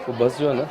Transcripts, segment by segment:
वो बस जो है ना,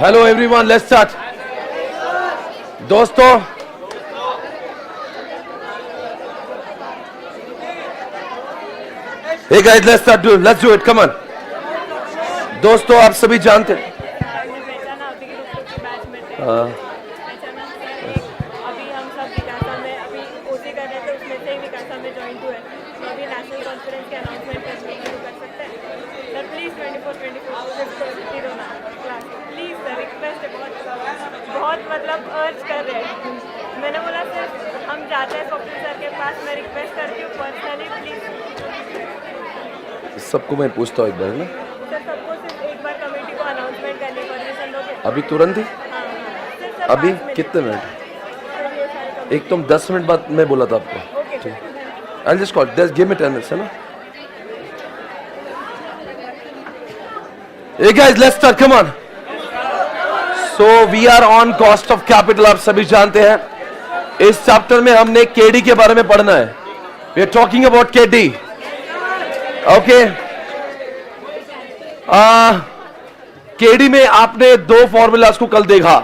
हेलो एवरीवन, लेट्स स्टार्ट। दोस्तों, hey guys, let's do it, come on। दोस्तों, आप सभी जानते हैं अभी हम सब विकासा में अभी ओसी कर रहे थे, उसमें से ही विकासा में ज्वाइन हुए, तो अभी नेशनल कॉन्फ्रेंस के अनाउंसमेंट करने शुरू कर सकते हैं sir. Please 24 class please sir, request है, बहुत मतलब अर्ज कर रहे हैं। मैंने बोला सर हम जाते हैं स्वप्न सर के पास, मैं रिक्वेस्ट करती हूँ पर्सनली, प्लीज़। सबको मैं पूछता हूँ एक बार ना सर, सबको सिर्फ एक बार कमेटी को अनाउंसमेंट करनी, परमिशन दोगे? अभी तुरंत ही? सर, अभी कितने मिनट? एक तुम 10 मिनट बाद मैं बोला था आपको। I'll just call. Just give me 10 minutes, है ना? Hey guys, let's start. Come on. So we are on cost of capital. आप सभी जानते हैं इस चैप्टर में हमने केडी के बारे में पढ़ना है। We are talking about KD. Okay. KD में आपने दो फॉर्मूलाज को कल देखा।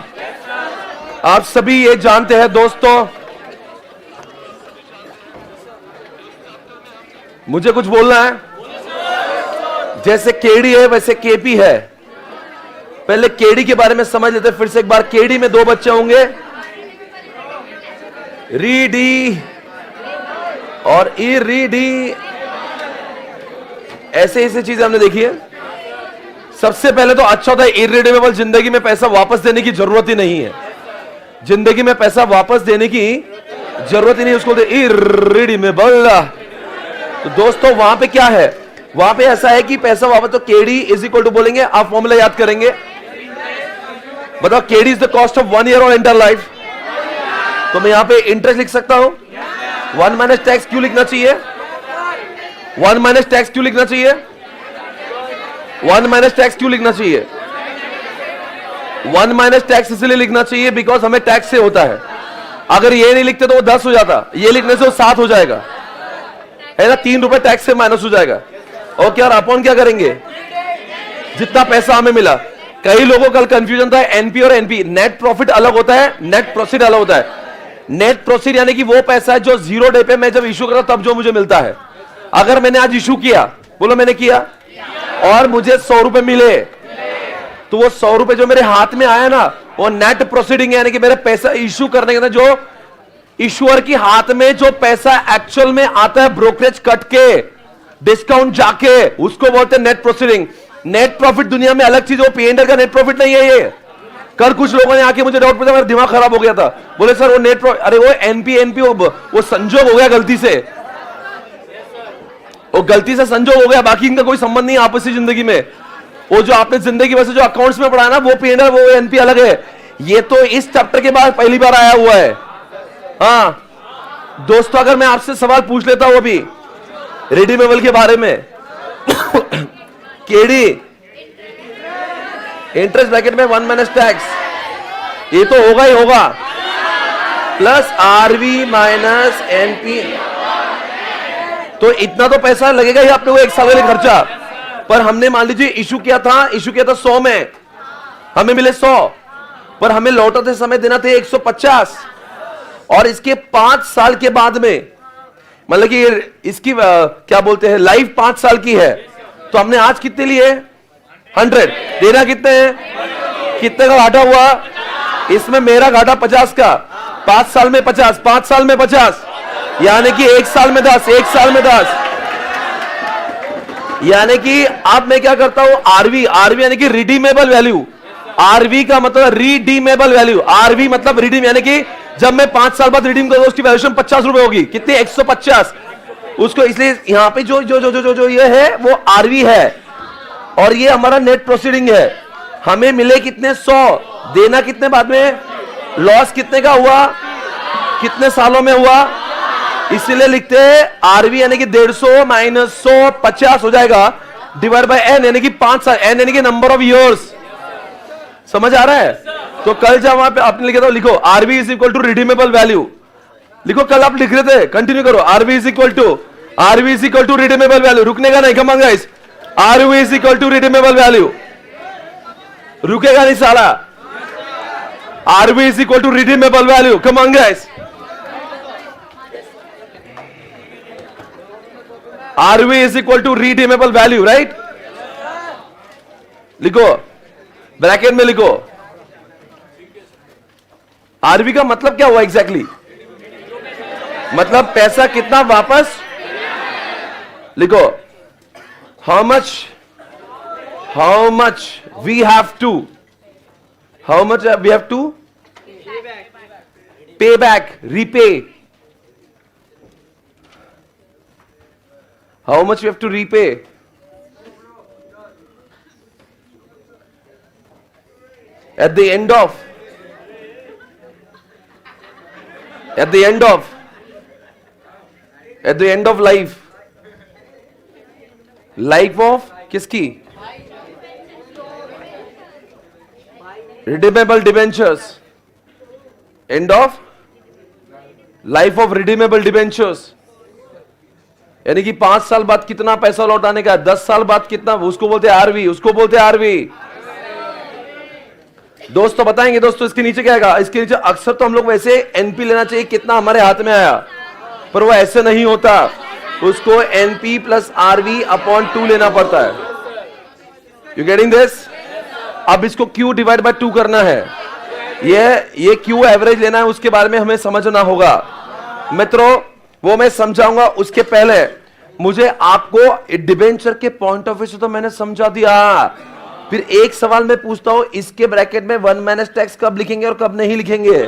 आप सभी ये जानते हैं दोस्तों, मुझे कुछ बोलना है। जैसे केडी है वैसे केपी है। पहले केडी के बारे में समझ लेते हैं फिर से एक बार। केडी में दो बच्चे होंगे, रीडी और इरीडी, ऐसे ऐसे चीजें हमने देखी है। सबसे पहले तो अच्छा होता है इरिडेबल, जिंदगी में पैसा वापस देने की जरूरत ही नहीं है। जिंदगी में पैसा वापस देने की जरूरत ही नहीं, उसको इरिडेबल। तो दोस्तों वहां पे क्या है, वहां पे ऐसा है कि पैसा वापस, तो केडी इज इक्वल टू बोलेंगे, आप फॉर्मूला याद करेंगे। बताओ, KD is the cost of 1 year और एंटायर लाइफ। तो मैं यहां पे इंटरेस्ट लिख सकता हूं। 1 माइनस टैक्स क्यों लिखना चाहिए? 1 माइनस टैक्स क्यों लिखना चाहिए? 1 माइनस टैक्स क्यों लिखना चाहिए? 1 माइनस टैक्स इसलिए लिखना चाहिए बिकॉज हमें टैक्स से होता है। अगर ये नहीं लिखते तो वो 10 हो जाता, ये लिखने से वो 7 हो जाएगा, है ना। 3 रुपए टैक्स से माइनस हो जाएगा। ओके, और अपन क्या करेंगे? जितना पैसा हमें मिला। कई लोगों का कल कंफ्यूजन था एनपी और एनपी। नेट प्रॉफिट अलग होता है, नेट प्रोसीड अलग होता है। नेट प्रोसीड यानी कि वो पैसा है जो 0 डे पे मैं जब इशू करता तब जो मुझे मिलता है। अगर मैंने आज इशू किया, बोलो मैंने किया, और मुझे 100 रुपए मिले, तो वो 100 रुपए जो मेरे हाथ में आया ना, वो नेट प्रोसीडिंग है। यानी कि मेरे पैसा इशू करने के अंदर जो ईश्वर की हाथ में जो पैसा एक्चुअल में आता है, ब्रोकरेज कट के, डिस्काउंट जाके, उसको बोलते हैं नेट प्रोसीडिंग। नेट प्रॉफिट दुनिया में अलग चीज, वो पीएनडल का नेट प्रॉफिट नहीं है ये। कल कुछ लोगों ने आके मुझे डाउट पूछा, मेरा दिमाग खराब हो गया था। बोले सर वो नेट, अरे वो एनपी वो संजोग हो गया गलती से, वो गलती से संजोग हो गया, बाकी इनका कोई संबंध नहीं आपसी जिंदगी में। वो जो आपने जिंदगी में से जो अकाउंट्स में पढ़ा ना, वो पीएनडल वो एनपी अलग है। ये तो इस चैप्टर के बाद पहली बार आया हुआ है। हाँ दोस्तों, अगर मैं आपसे सवाल पूछ लेता हूं अभी रिडीमेबल के बारे में, केडी इंटरेस्ट ब्रैकेट में 1 माइनस टैक्स, ये तो होगा ही होगा, प्लस आरवी माइनस एनपी, तो इतना तो पैसा लगेगा ही आपने वो एक साल के लिए खर्चा। पर हमने मान लीजिए इशू किया था 100 में, हमें मिले 100, पर हमें लौटाते समय देना था 150, और इसके 5 साल के बाद में, मतलब कि इसकी क्या बोलते हैं, लाइफ 5 साल की है, तो हमने आज कितने लिए? 100। देना कितने हैं? कितने का घाटा हुआ? इसमें मेरा घाटा 50 का, 5 साल में 50, 5 साल में 50, यानी कि 1 साल में 10, 1 साल में 10। यानी कि अब मैं क्या करता हूं, आरवी, आरवी यानी कि रिडीमेबल वैल्यू। आरवी का मतलब रिडीमेबल वैल्यू, आरवी मतलब रिडीम, यानी कि जब मैं 5 साल बाद रिडीम करूंगा उसकी वैल्यूएशन 50 रुपए होगी। कितनी? 150 उसको। इसलिए यहां पे जो जो जो जो जो, जो ये है वो आरवी है, और ये हमारा नेट प्रोसीडिंग है। हमें मिले कितने? 100। देना कितने बाद में? लॉस कितने का हुआ? कितने सालों में हुआ? इसीलिए लिखते हैं आरवी यानी कि 150 माइनस 100 50 हो जाएगा, डिवाइड बाय एन यानी कि 5 साल, एन यानी कि नंबर ऑफ इयर्स। समझ आ रहा है? तो कल जब वहां पे आपने लिखा था, लिखो RV is equal to redeemable value. लिखो, कल आप लिख रहे थे, कंटिन्यू करो। RV is equal to redeemable value. रुकने का नहीं, come on guys. RV is equal to redeemable value, रुकेगा नहीं साला। RV is equal to redeemable value, come on guys. RV is equal to redeemable value, right? लिखो, bracket में लिखो। RV का मतलब क्या हुआ एग्जैक्टली? मतलब पैसा कितना वापस। लिखो, how much we have to, how much we have to pay back, repay, how much we have to repay at the end of life of किसकी? redeemable debentures, end of life of redeemable debentures, यानी कि 5 साल बाद कितना पैसा लौटाने का, 10 साल बाद कितना, उसको बोलते हैं आरवी, उसको बोलते हैं आरवी। दोस्तों बताएंगे दोस्तों, इसके नीचे क्या आएगा? इसके नीचे अक्सर तो हम लोग वैसे एनपी लेना चाहिए कितना हमारे हाथ में आया, पर वो ऐसे नहीं होता, उसको एनपी प्लस आरवी अपॉन 2 लेना पड़ता है। You getting this? अब इसको क्यू डिवाइड बाय 2 करना है, ये क्यू एवरेज लेना है, उसके बारे में हमें समझना होगा मित्रों, वो मैं समझाऊंगा। उसके पहले मुझे आपको डिबेंचर के पॉइंट ऑफ व्यू से तो मैंने समझा दिया, फिर एक सवाल मैं पूछता हूं, इसके ब्रैकेट में 1 माइनस टैक्स कब लिखेंगे और कब नहीं लिखेंगे?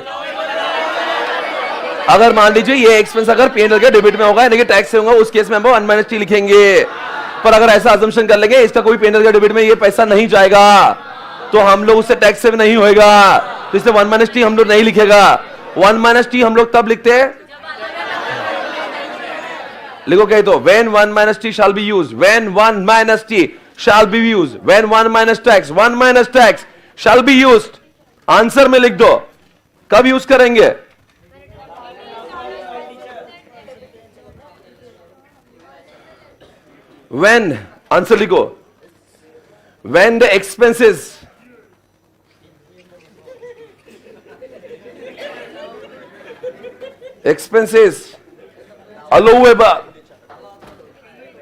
अगर मान लीजिए ये एक्सपेंस अगर P&L के डेबिट में होगा यानी कि टैक्स से होगा, उस केस में हम 1 माइनस टी लिखेंगे। पर अगर ऐसा अजम्पशन कर लेंगे इसका कोई P&L के डेबिट में ये पैसा नहीं जाएगा, तो हम लोग उससे टैक्स से भी नहीं होएगा, तो इससे 1 माइनस टी हम लोग नहीं लिखेगा। 1 माइनस टी हम लोग तब लिखते हैं, लिखो कहीं तो, when 1 minus t shall be used, when 1 minus t shall be used, when 1 minus tax shall be used। Answer में लिख दो, कब यूज करेंगे? when, आंसर लिखो, when the expenses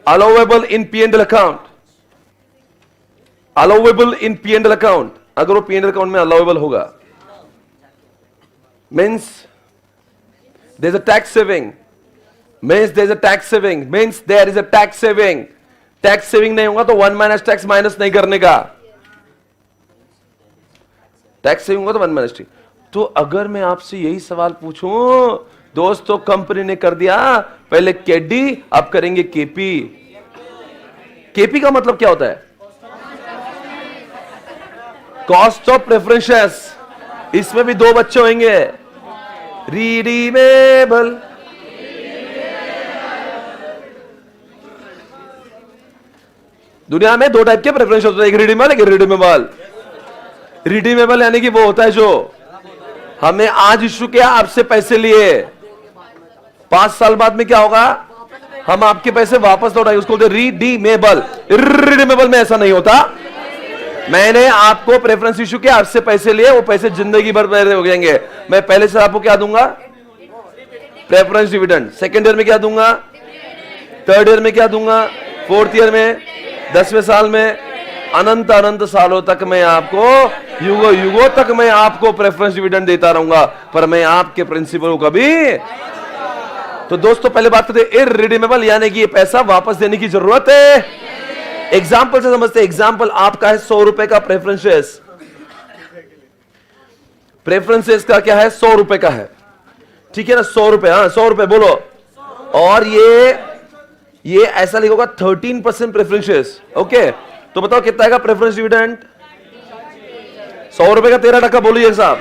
allowable in P&L account, allowable in P&L account, अगर वो P&L account में allowable होगा, means there is a tax saving, means there is a tax saving, means there is a tax saving। Tax saving नहीं होगा तो 1 minus tax minus नहीं करने का, टैक्स सेविंग होगा तो 1 माइनस टी। तो अगर मैं आपसे यही सवाल पूछूं, दोस्तों कंपनी ने कर दिया पहले केडी अब करेंगे केपी। केपी का मतलब क्या होता है? Cost of preferences. इसमें भी 2 बच्चे होंगे, रिडीमेबल, दुनिया में 2 टाइप के प्रेफरेंस होते हैं, एक रिडीमेबल एक इररिडीमेबल। रिडीमेबल यानी कि वो होता है जो हमने आज इश्यू किया, आपसे पैसे लिए, 5 साल बाद में क्या होगा, हम आपके पैसे वापस लौटाएंगे, उसको बोलते हैं रिडीमेबल। इररिडीमेबल में ऐसा नहीं होता, मैंने आपको प्रेफरेंस इशू किया, आपसे पैसे लिए, वो पैसे जिंदगी भर मेरे हो जाएंगे। मैं पहले से आपको क्या दूंगा? Preference dividend. सेकेंड ईयर में क्या दूंगा? थर्ड ईयर में क्या दूंगा? फोर्थ ईयर में, 10वें साल में, अनंत अनंत सालों तक मैं आपको, युगों युगों तक मैं आपको प्रेफरेंस डिविडेंड देता रहूंगा, पर मैं आपके प्रिंसिपल को कभी। तो दोस्तों पहले बात करते हैं इररिडीमेबल, यानी कि ये पैसा वापस देने की जरूरत है। एग्जाम्पल से समझते हैं। एग्जाम्पल आपका है 100 रुपए का प्रेफरेंस शेयर्स। प्रेफरेंस शेयर्स का क्या है? 100 रुपए का है, ठीक है ना? 100 रुपए, हाँ 100 रुपए बोलो। और ये ऐसा लिखोगा 13% प्रेफरेंस शेयर्स। ओके, तो बताओ कितना आएगा प्रेफरेंस डिविडेंड? 100 रुपए का 13% बोलिए साहब,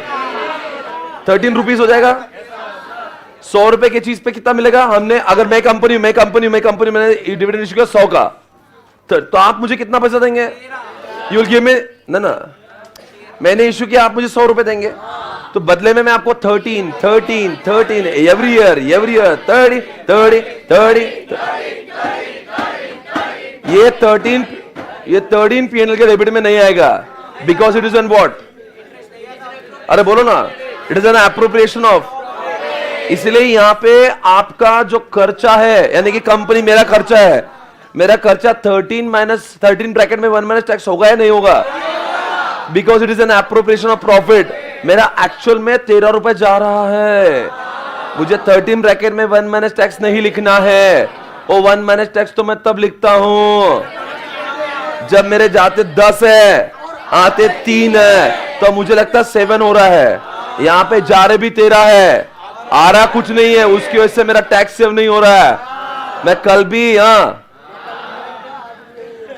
13 रुपीज हो जाएगा। 100 रुपए की चीज पे कितना मिलेगा? हमने अगर मैं कंपनी मैंने डिविडेंड इशू किया 100 का, तो आप मुझे कितना पैसा देंगे? यू विल गिव मी ना, मैंने इशू किया, आप मुझे 100 रुपए देंगे, तो बदले में मैं आपको 13 एवरी ईयर 30। ये 13 पीएनएल के डेबिट में नहीं आएगा, because it is N what? अरे बोलो ना, it is N appropriation of. इसलिए यहां पे आपका जो खर्चा है, यानी कि कंपनी, मेरा खर्चा है, मेरा खर्चा 13 ब्रैकेट में 1 माइनस टैक्स होगा या नहीं होगा? Because it is N appropriation of profit. मेरा एक्चुअल में 13 रुपए जा रहा है, मुझे 13 ब्रैकेट में 1 माइनस टैक्स नहीं लिखना है। वो 1 माइनस टैक्स तो मैं तब लिखता हूं जब मेरे जाते 10 है, आते 3 है, तो मुझे लगता है 7 हो रहा है। यहां पे जा रहे भी 13 है, आ रहा कुछ नहीं है, उसकी वजह से मेरा टैक्स सेव नहीं हो रहा है। मैं कल भी, हाँ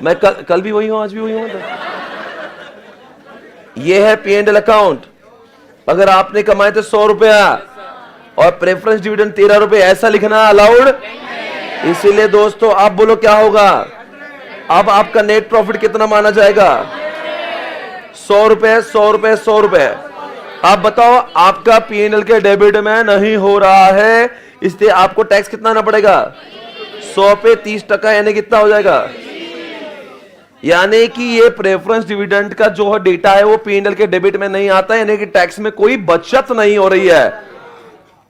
मैं कल भी वही हूं, आज भी वही हूं। ये है P&L अकाउंट। अगर आपने कमाए थे 100 रुपया और प्रेफरेंस डिविडेंड 13 रुपए, ऐसा लिखना अलाउड। इसीलिए दोस्तों आप बोलो क्या होगा? अब आपका नेट प्रॉफिट कितना माना जाएगा? 100 रुपए, 100 रुपए, 100 रुपए। आप बताओ, आपका P&L के डेबिट में नहीं हो रहा है, इसलिए आपको टैक्स कितना आना पड़ेगा? 100 पे 30%, यानी कितना हो जाएगा? यानी कि ये प्रेफरेंस डिविडेंड का जो डेटा है वो P&L के डेबिट में नहीं आता, यानी कि टैक्स में कोई बचत नहीं हो रही है।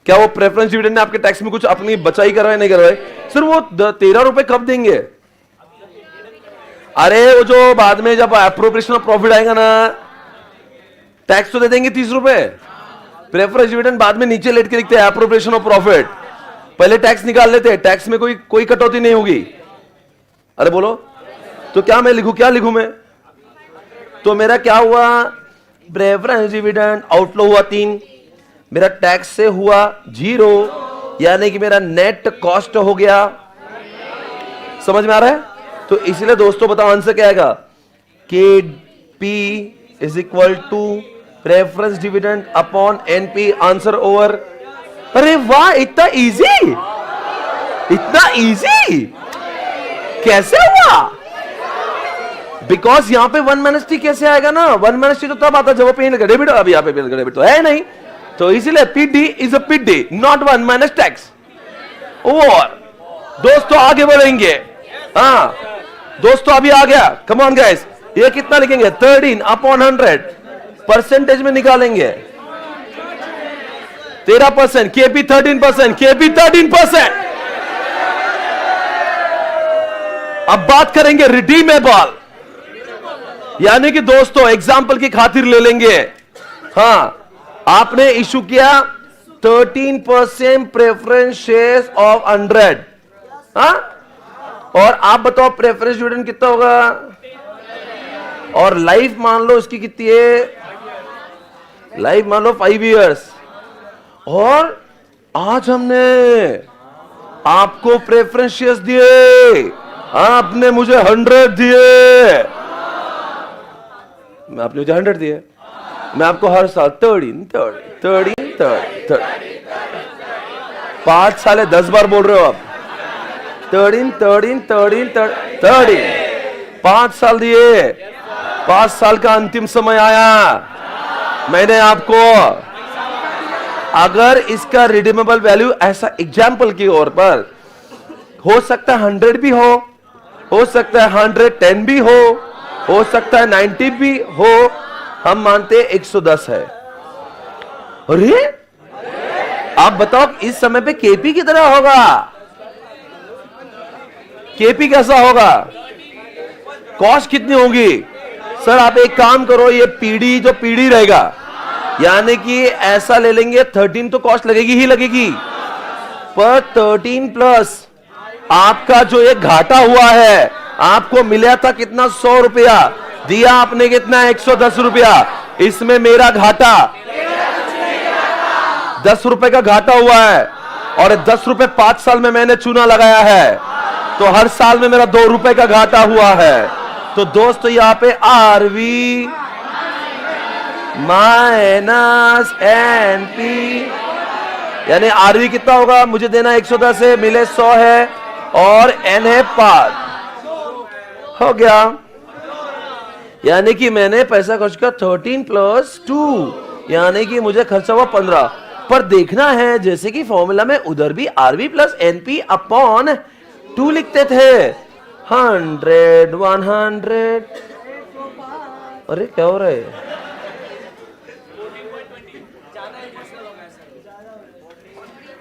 क्या वो प्रेफरेंस डिविडेंड ने आपके टैक्स में कुछ अपनी बचाई करवाए, नहीं करवाए? सर वो 13 रुपए कब देंगे? अरे वो जो बाद में जब एप्रोप्रिएशन ऑफ प्रॉफिट आएगा ना, टैक्स तो दे देंगे 30 रुपए। प्रेफरेंस डिविडेंड बाद में नीचे लेट के लिखते हैं एप्रोप्रिएशन ऑफ प्रॉफिट, पहले टैक्स निकाल लेते हैं, टैक्स में कोई कटौती नहीं होगी। अरे बोलो, तो क्या मैं लिखूं, क्या लिखूं मैं? तो मेरा क्या हुआ? प्रेफरेंस डिविडेंड आउटफ्लो हुआ 3, मेरा टैक्स से हुआ 0, यानी कि मेरा नेट कॉस्ट हो गया। समझ में आ रहा है? तो इसलिए दोस्तों बताओ आंसर क्या आएगा? KP is equal to preference dividend upon NP। Answer over. अरे वाह, इतना इजी, इतना इजी कैसे हुआ? बिकॉज यहां पे 1 माइनस टी कैसे आएगा ना? 1 माइनस टी तो तब आता जब P&L का डेबिट, अब यहां पे P&L का डेबिट तो है नहीं, तो इसीलिए PD is a PD, not 1 minus tax. और दोस्तों आगे बढ़ेंगे। हाँ दोस्तों अभी आ गया, कम ऑन गाइस, ये कितना लिखेंगे? 13 अपॉन 100, परसेंटेज में निकालेंगे 13%, KP 13%, KP 13%। अब बात करेंगे रिडीमेबल, यानी कि दोस्तों एग्जाम्पल की खातिर ले लेंगे। हाँ, आपने इशू किया 13% प्रेफरेंस शेयर्स ऑफ 100, हाँ, और आप बताओ प्रेफरेंस डिविडेंड कितना होगा? और लाइफ मान लो इसकी कितनी है? लाइफ मान लो 5 इयर्स। और आज हमने आपको प्रेफरेंस शेयर्स दिए, आपने मुझे 100 दिए, आपने मुझे 100 दिए, मैं आपको हर साल 13 5 साल है, 10 बार बोल रहे हो आप। 13 5 साल दिए, 5 साल का अंतिम समय आया, मैंने आपको, अगर इसका रिडीमेबल वैल्यू ऐसा एग्जाम्पल की ओर पर हो सकता है 100 भी हो सकता है 110 भी हो हो सकता है 90 भी हो, हम मानते 110 है। अरे आप बताओ इस समय पे केपी की तरह होगा? केपी कैसा होगा? कॉस्ट कितनी होगी? सर आप एक काम करो, ये पीडी जो पीडी रहेगा, यानी कि ऐसा ले लेंगे 13 तो कॉस्ट लगेगी ही लगेगी, पर 13 प्लस आपका जो ये घाटा हुआ है, आपको मिला था कितना 100 रुपया, दिया आपने कितना 110 रुपया, इसमें मेरा घाटा 10 रुपए का घाटा हुआ है, और 10 रुपए 5 साल में मैंने चूना लगाया है, तो हर साल में मेरा 2 रुपए का घाटा हुआ है। तो दोस्तों यहां पे आरवी माइनस एनपी, यानी आरवी कितना होगा? मुझे देना 110 है, मिले 100 है, और एन है 5, हो गया। यानी कि मैंने पैसा खर्च किया 13 प्लस 2, यानी कि मुझे खर्चा हुआ 15। पर देखना है जैसे कि फॉर्मूला में उधर भी आरवी प्लस एनपी अपॉन 2 लिखते थे, 100 100। अरे क्या हो रहा है?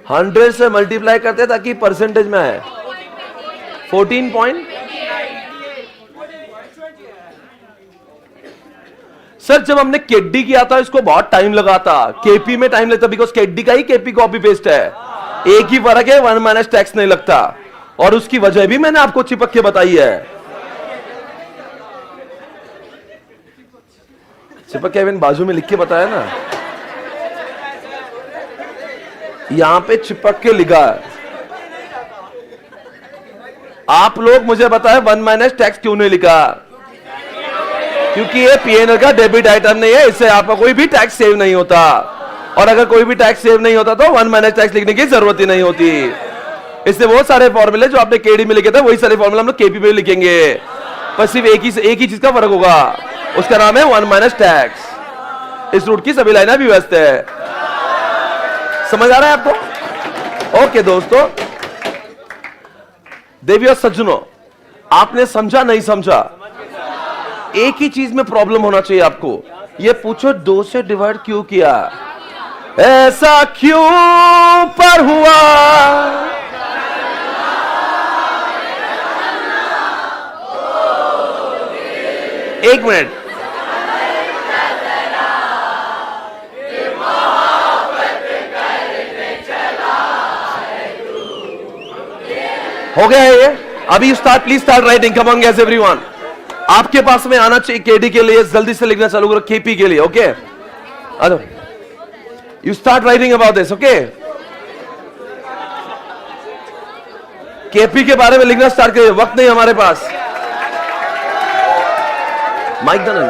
हंड्रेड से मल्टीप्लाई करते ताकि परसेंटेज में आए। 14 पॉइंट। सर जब हमने केडी किया था इसको बहुत टाइम लगा था, केपी में टाइम लगता, बिकॉज केडी का ही केपी कॉपी पेस्ट है, एक ही फर्क है 1 माइनस टैक्स नहीं लगता, और उसकी वजह भी मैंने आपको चिपक के बताई है। चिपक के बाजू में लिख के बताया ना, यहां पे चिपक के लिखा है। आप लोग मुझे बताएं 1 माइनस टैक्स क्यों नहीं लिखा? क्योंकि ये पीएनएल का डेबिट आइटम नहीं है, इससे आपका कोई भी टैक्स सेव नहीं होता, और अगर कोई भी टैक्स सेव नहीं होता तो 1 माइनस टैक्स लिखने की जरूरत ही नहीं होती। इससे बहुत सारे फॉर्मूले जो आपने केडी में लिखे थे वही सारे फॉर्मूले हम लोग केपी में लिखेंगे, पर सिर्फ एक ही चीज का फर्क होगा, उसका नाम है 1 माइनस टैक्स। इस रूट की सभी लाइनें भी व्यस्त है। समझ आ रहा है आपको? ओके दोस्तों, देवियों सज्जनों, आपने समझा नहीं समझा, एक ही चीज में प्रॉब्लम होना चाहिए आपको। ये पूछो 2 से डिवाइड क्यों किया, ऐसा क्यों पर हुआ? एक मिनट, हो गया है ये? अभी please start writing, come on guys everyone. आपके पास में आना चाहिए केडी के लिए, जल्दी से लिखना चालू करो केपी के लिए। Okay, you start writing about this. Okay, KP के बारे में लिखना स्टार्ट करिए, वक्त नहीं हमारे पास। माइक देना,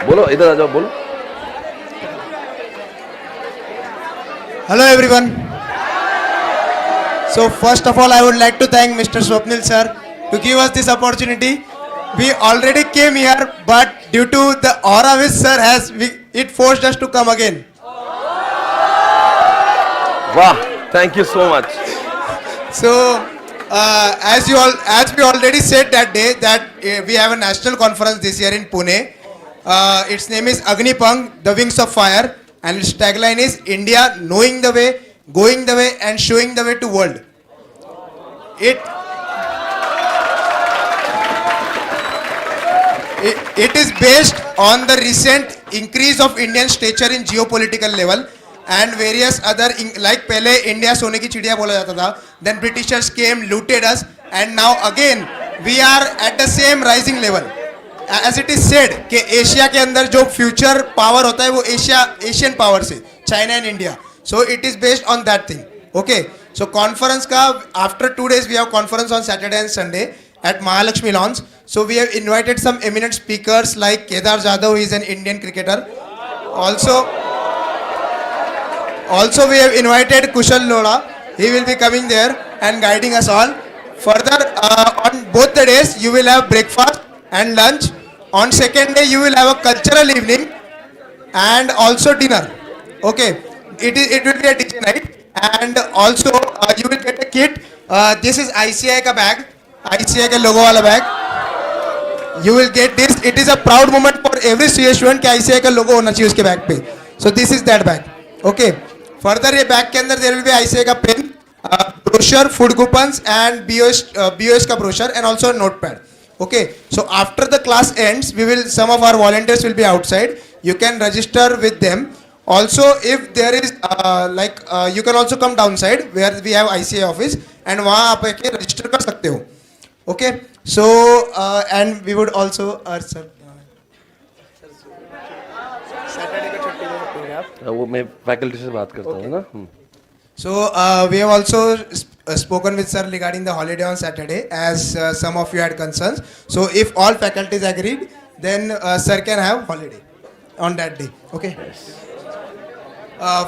बोलो, इधर आ जाओ, बोलो। Hello everyone. So first of all I would like to thank Mr. Swapnil sir to give us this opportunity. We already came here but due to the aura which sir has, it forced us to come again. Wow, thank you so much. So as we already said that day that we have a national conference this year in Pune. Its name is Agnipang, the Wings of Fire, and its tagline is India knowing the way, going the way and showing the way to world. It is based on the recent increase of Indian stature in geopolitical level and various other, like पहले India सोने की चिड़िया बोला जाता था, then Britishers came, looted us, and now again we are at the same rising level. As it is said कि Asia के अंदर जो फ्यूचर पावर होता है वो एशियन पावर से, China and India, so it is based on that thing. Okay, so conference का after 2 days we have conference on Saturday and Sunday at Mahalakshmi Lawns. So we have invited some eminent speakers like Kedar Jadhav, he is an Indian cricketer. Also we have invited Kushal Lodha, he will be coming there and guiding us all. Further, on both the days you will have breakfast and lunch. On second day you will have a cultural evening and also dinner. Okay, it will be a DJ night, and also you will get a kit this is ICI का bag, ICI के लोगो वाला bag. You will get this. It is a proud moment for every CA student कि ICI का लोगो होना चाहिए उसके bag पे. So this is that bag. Okay. Further ये बैग के अंदर there will be ICI का pen, brochure, food coupons and BOS का brochure and also a notepad. Okay. So after the class ends, some of our volunteers will be outside. You can register with them. Also, if there is you can also come downside where we have ICI office and वहाँ आप आके register कर सकते हो. Okay. So and we would also sir. वो मैं faculty से बात करता हूँ ना. So we have also spoken with sir regarding the holiday on Saturday, as some of you had concerns. So if all faculties agreed, then sir can have holiday on that day. Okay.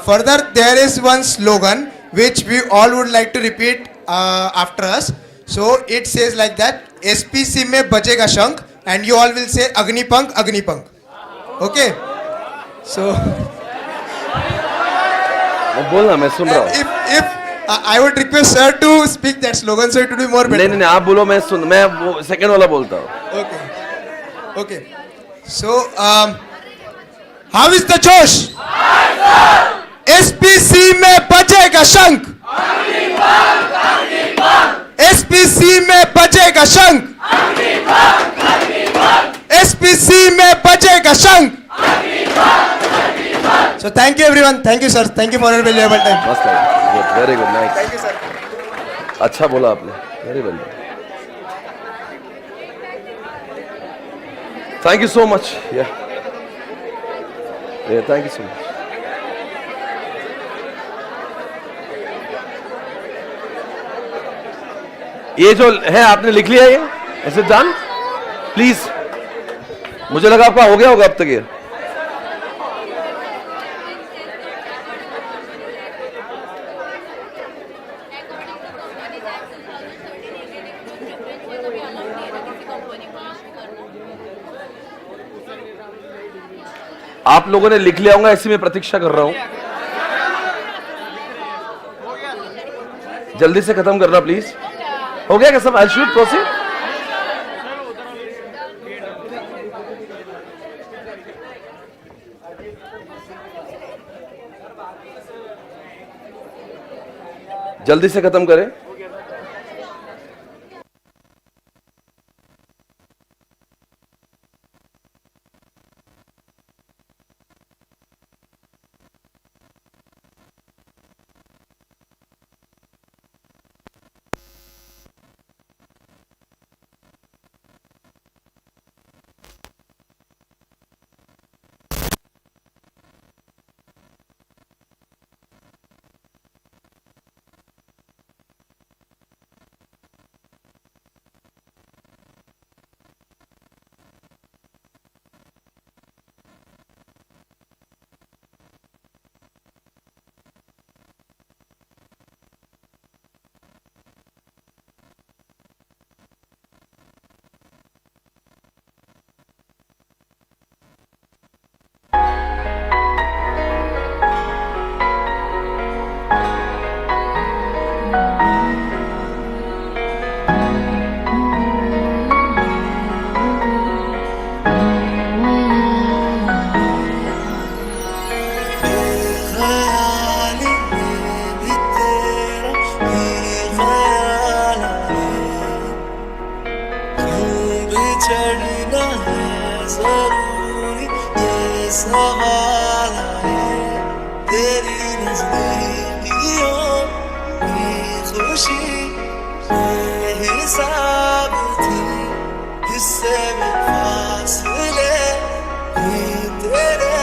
Further, there is one slogan which we all would like to repeat after us. So it says like that: SPC में बजेगा शंख, and you all will say Agnipankh Agnipankh. Okay. So. बोलना, मैं सुन रहा हूँ. If I would request sir to speak that slogan, so it would be more better. नहीं, आप बोलो, मैं वो सेकंड वाला बोलता हूँ. Okay. So how is the जोश? SPC में बजेगा शंख. SPC में बजेगा शंख. SPC में बजेगा शंख. So thank you everyone. Thank you sir. Thank you for your valuable time. मस्त है. Good, very good, nice. Thank you sir. अच्छा बोला आपने. Very well. Thank you so much. Thank you so much. ये जो है आपने लिख लिया, ये ऐसे डन प्लीज. मुझे लगा आपका हो गया होगा अब तक ये. आप लोगों ने लिख लिया होगा, ऐसी मैं प्रतीक्षा कर रहा हूं. जल्दी से खत्म करना प्लीज. हो गया क्या सब? I should proceed. जल्दी से खत्म करें. चढ़ना है जरूरी ये सवाल है तेरी नजदीकियों की खुशी बेहिसाब थी इससे भी फासले भी तेरे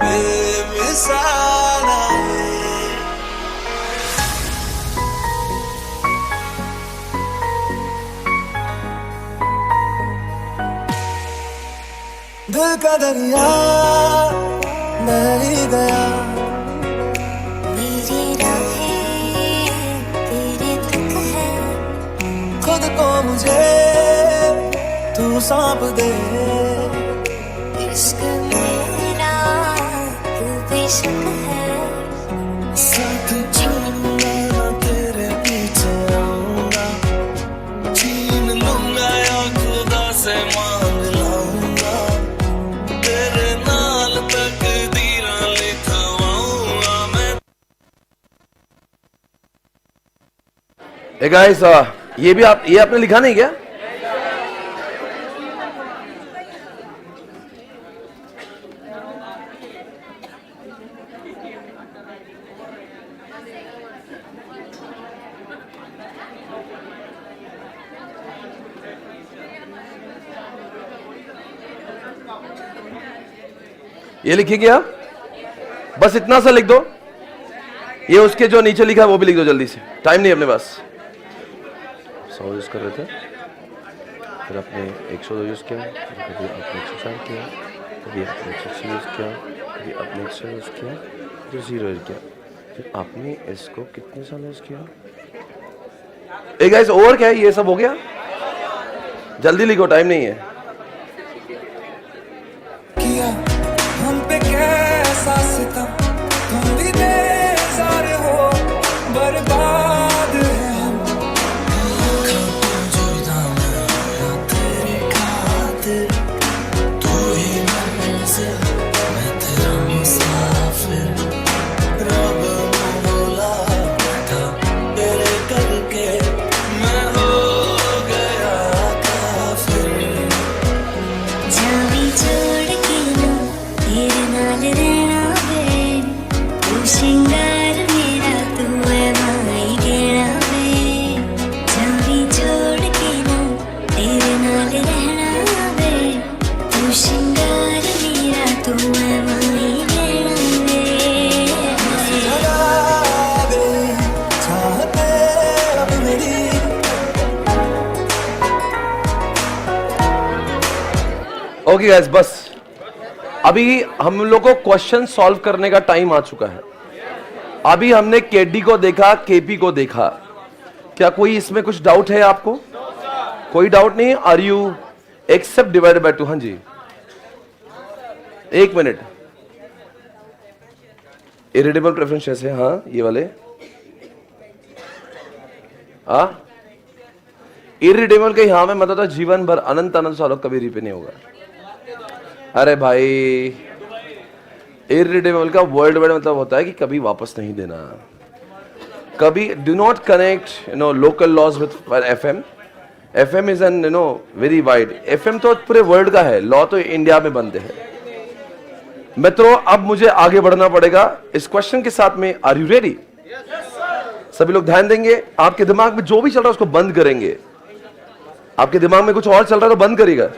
बेमिसाल है दिल का दरिया मैं ही गया मेरी राहें तेरे तक है खुद को मुझे तू सौंप दे इश्क मेरा तू बेशक है साथ चलूंगा तेरे पीछे Hey guys, ये आपने लिखा नहीं क्या? ये लिखेंगे आप? बस इतना सा लिख दो। ये उसके जो नीचे लिखा है वो भी लिख दो जल्दी से, टाइम नहीं अपने पास। 100 यूज कर रहे थे, फिर आपने 100 यूज किया, कभी आपने 160 किया, कभी आपने 180 यूज किया, कभी आपने 100 यूज किया, फिर 0 यूज किया, फिर आपने इसको कितने साल यूज किया? एक गाइस और क्या है? ये सब हो गया? जल्दी लिखो, टाइम नहीं है। किया हम पे कैसा सितम, तुम भी बेजार हो, बर्बाद है हम। जुदा मैं तेरे खातिर, तू ही मंजिल, मैं तेरा मुसाफिर। रब ने बोला था तेरे करके मैं हो गया काफिर। जावी छोड़ के ना तेरे नाल रहना वे, तू श्रृंगार मेरा, तू है माई गेड़ा वे। जावी छोड़ के ना तेरे नाल रहना वे, तू श्रृंगार मेरा, तू है माई गेड़ा वे। जगा दे चाहते अब मेरी। ओके गाइस, बस अभी हम लोग को क्वेश्चन सॉल्व करने का टाइम आ चुका है। अभी हमने केडी को देखा, केपी को देखा। क्या कोई इसमें कुछ डाउट है आपको? कोई डाउट नहीं? Are you accept divided by 2? हाँ जी, एक मिनट। इरिटेबल प्रेफरेंस है, हाँ ये वाले। हाँ इरिटेबल के यहां में मतलब जीवन भर अनंत अनंत सालों कभी रिपे नहीं होगा। अरे भाई, इरिटेबल का वर्ल्ड वाइड मतलब होता है कि कभी वापस नहीं देना। कभी do not connect local laws with FM. FM is an very wide. FM तो पूरे वर्ल्ड का है, लॉ तो इंडिया में बनते हैं। मित्रों, अब मुझे आगे बढ़ना पड़ेगा इस क्वेश्चन के साथ में। Are you ready? सभी लोग ध्यान देंगे। आपके दिमाग में जो भी चल रहा है उसको बंद करेंगे। आपके दिमाग में कुछ और चल रहा है तो बंद करिएगा।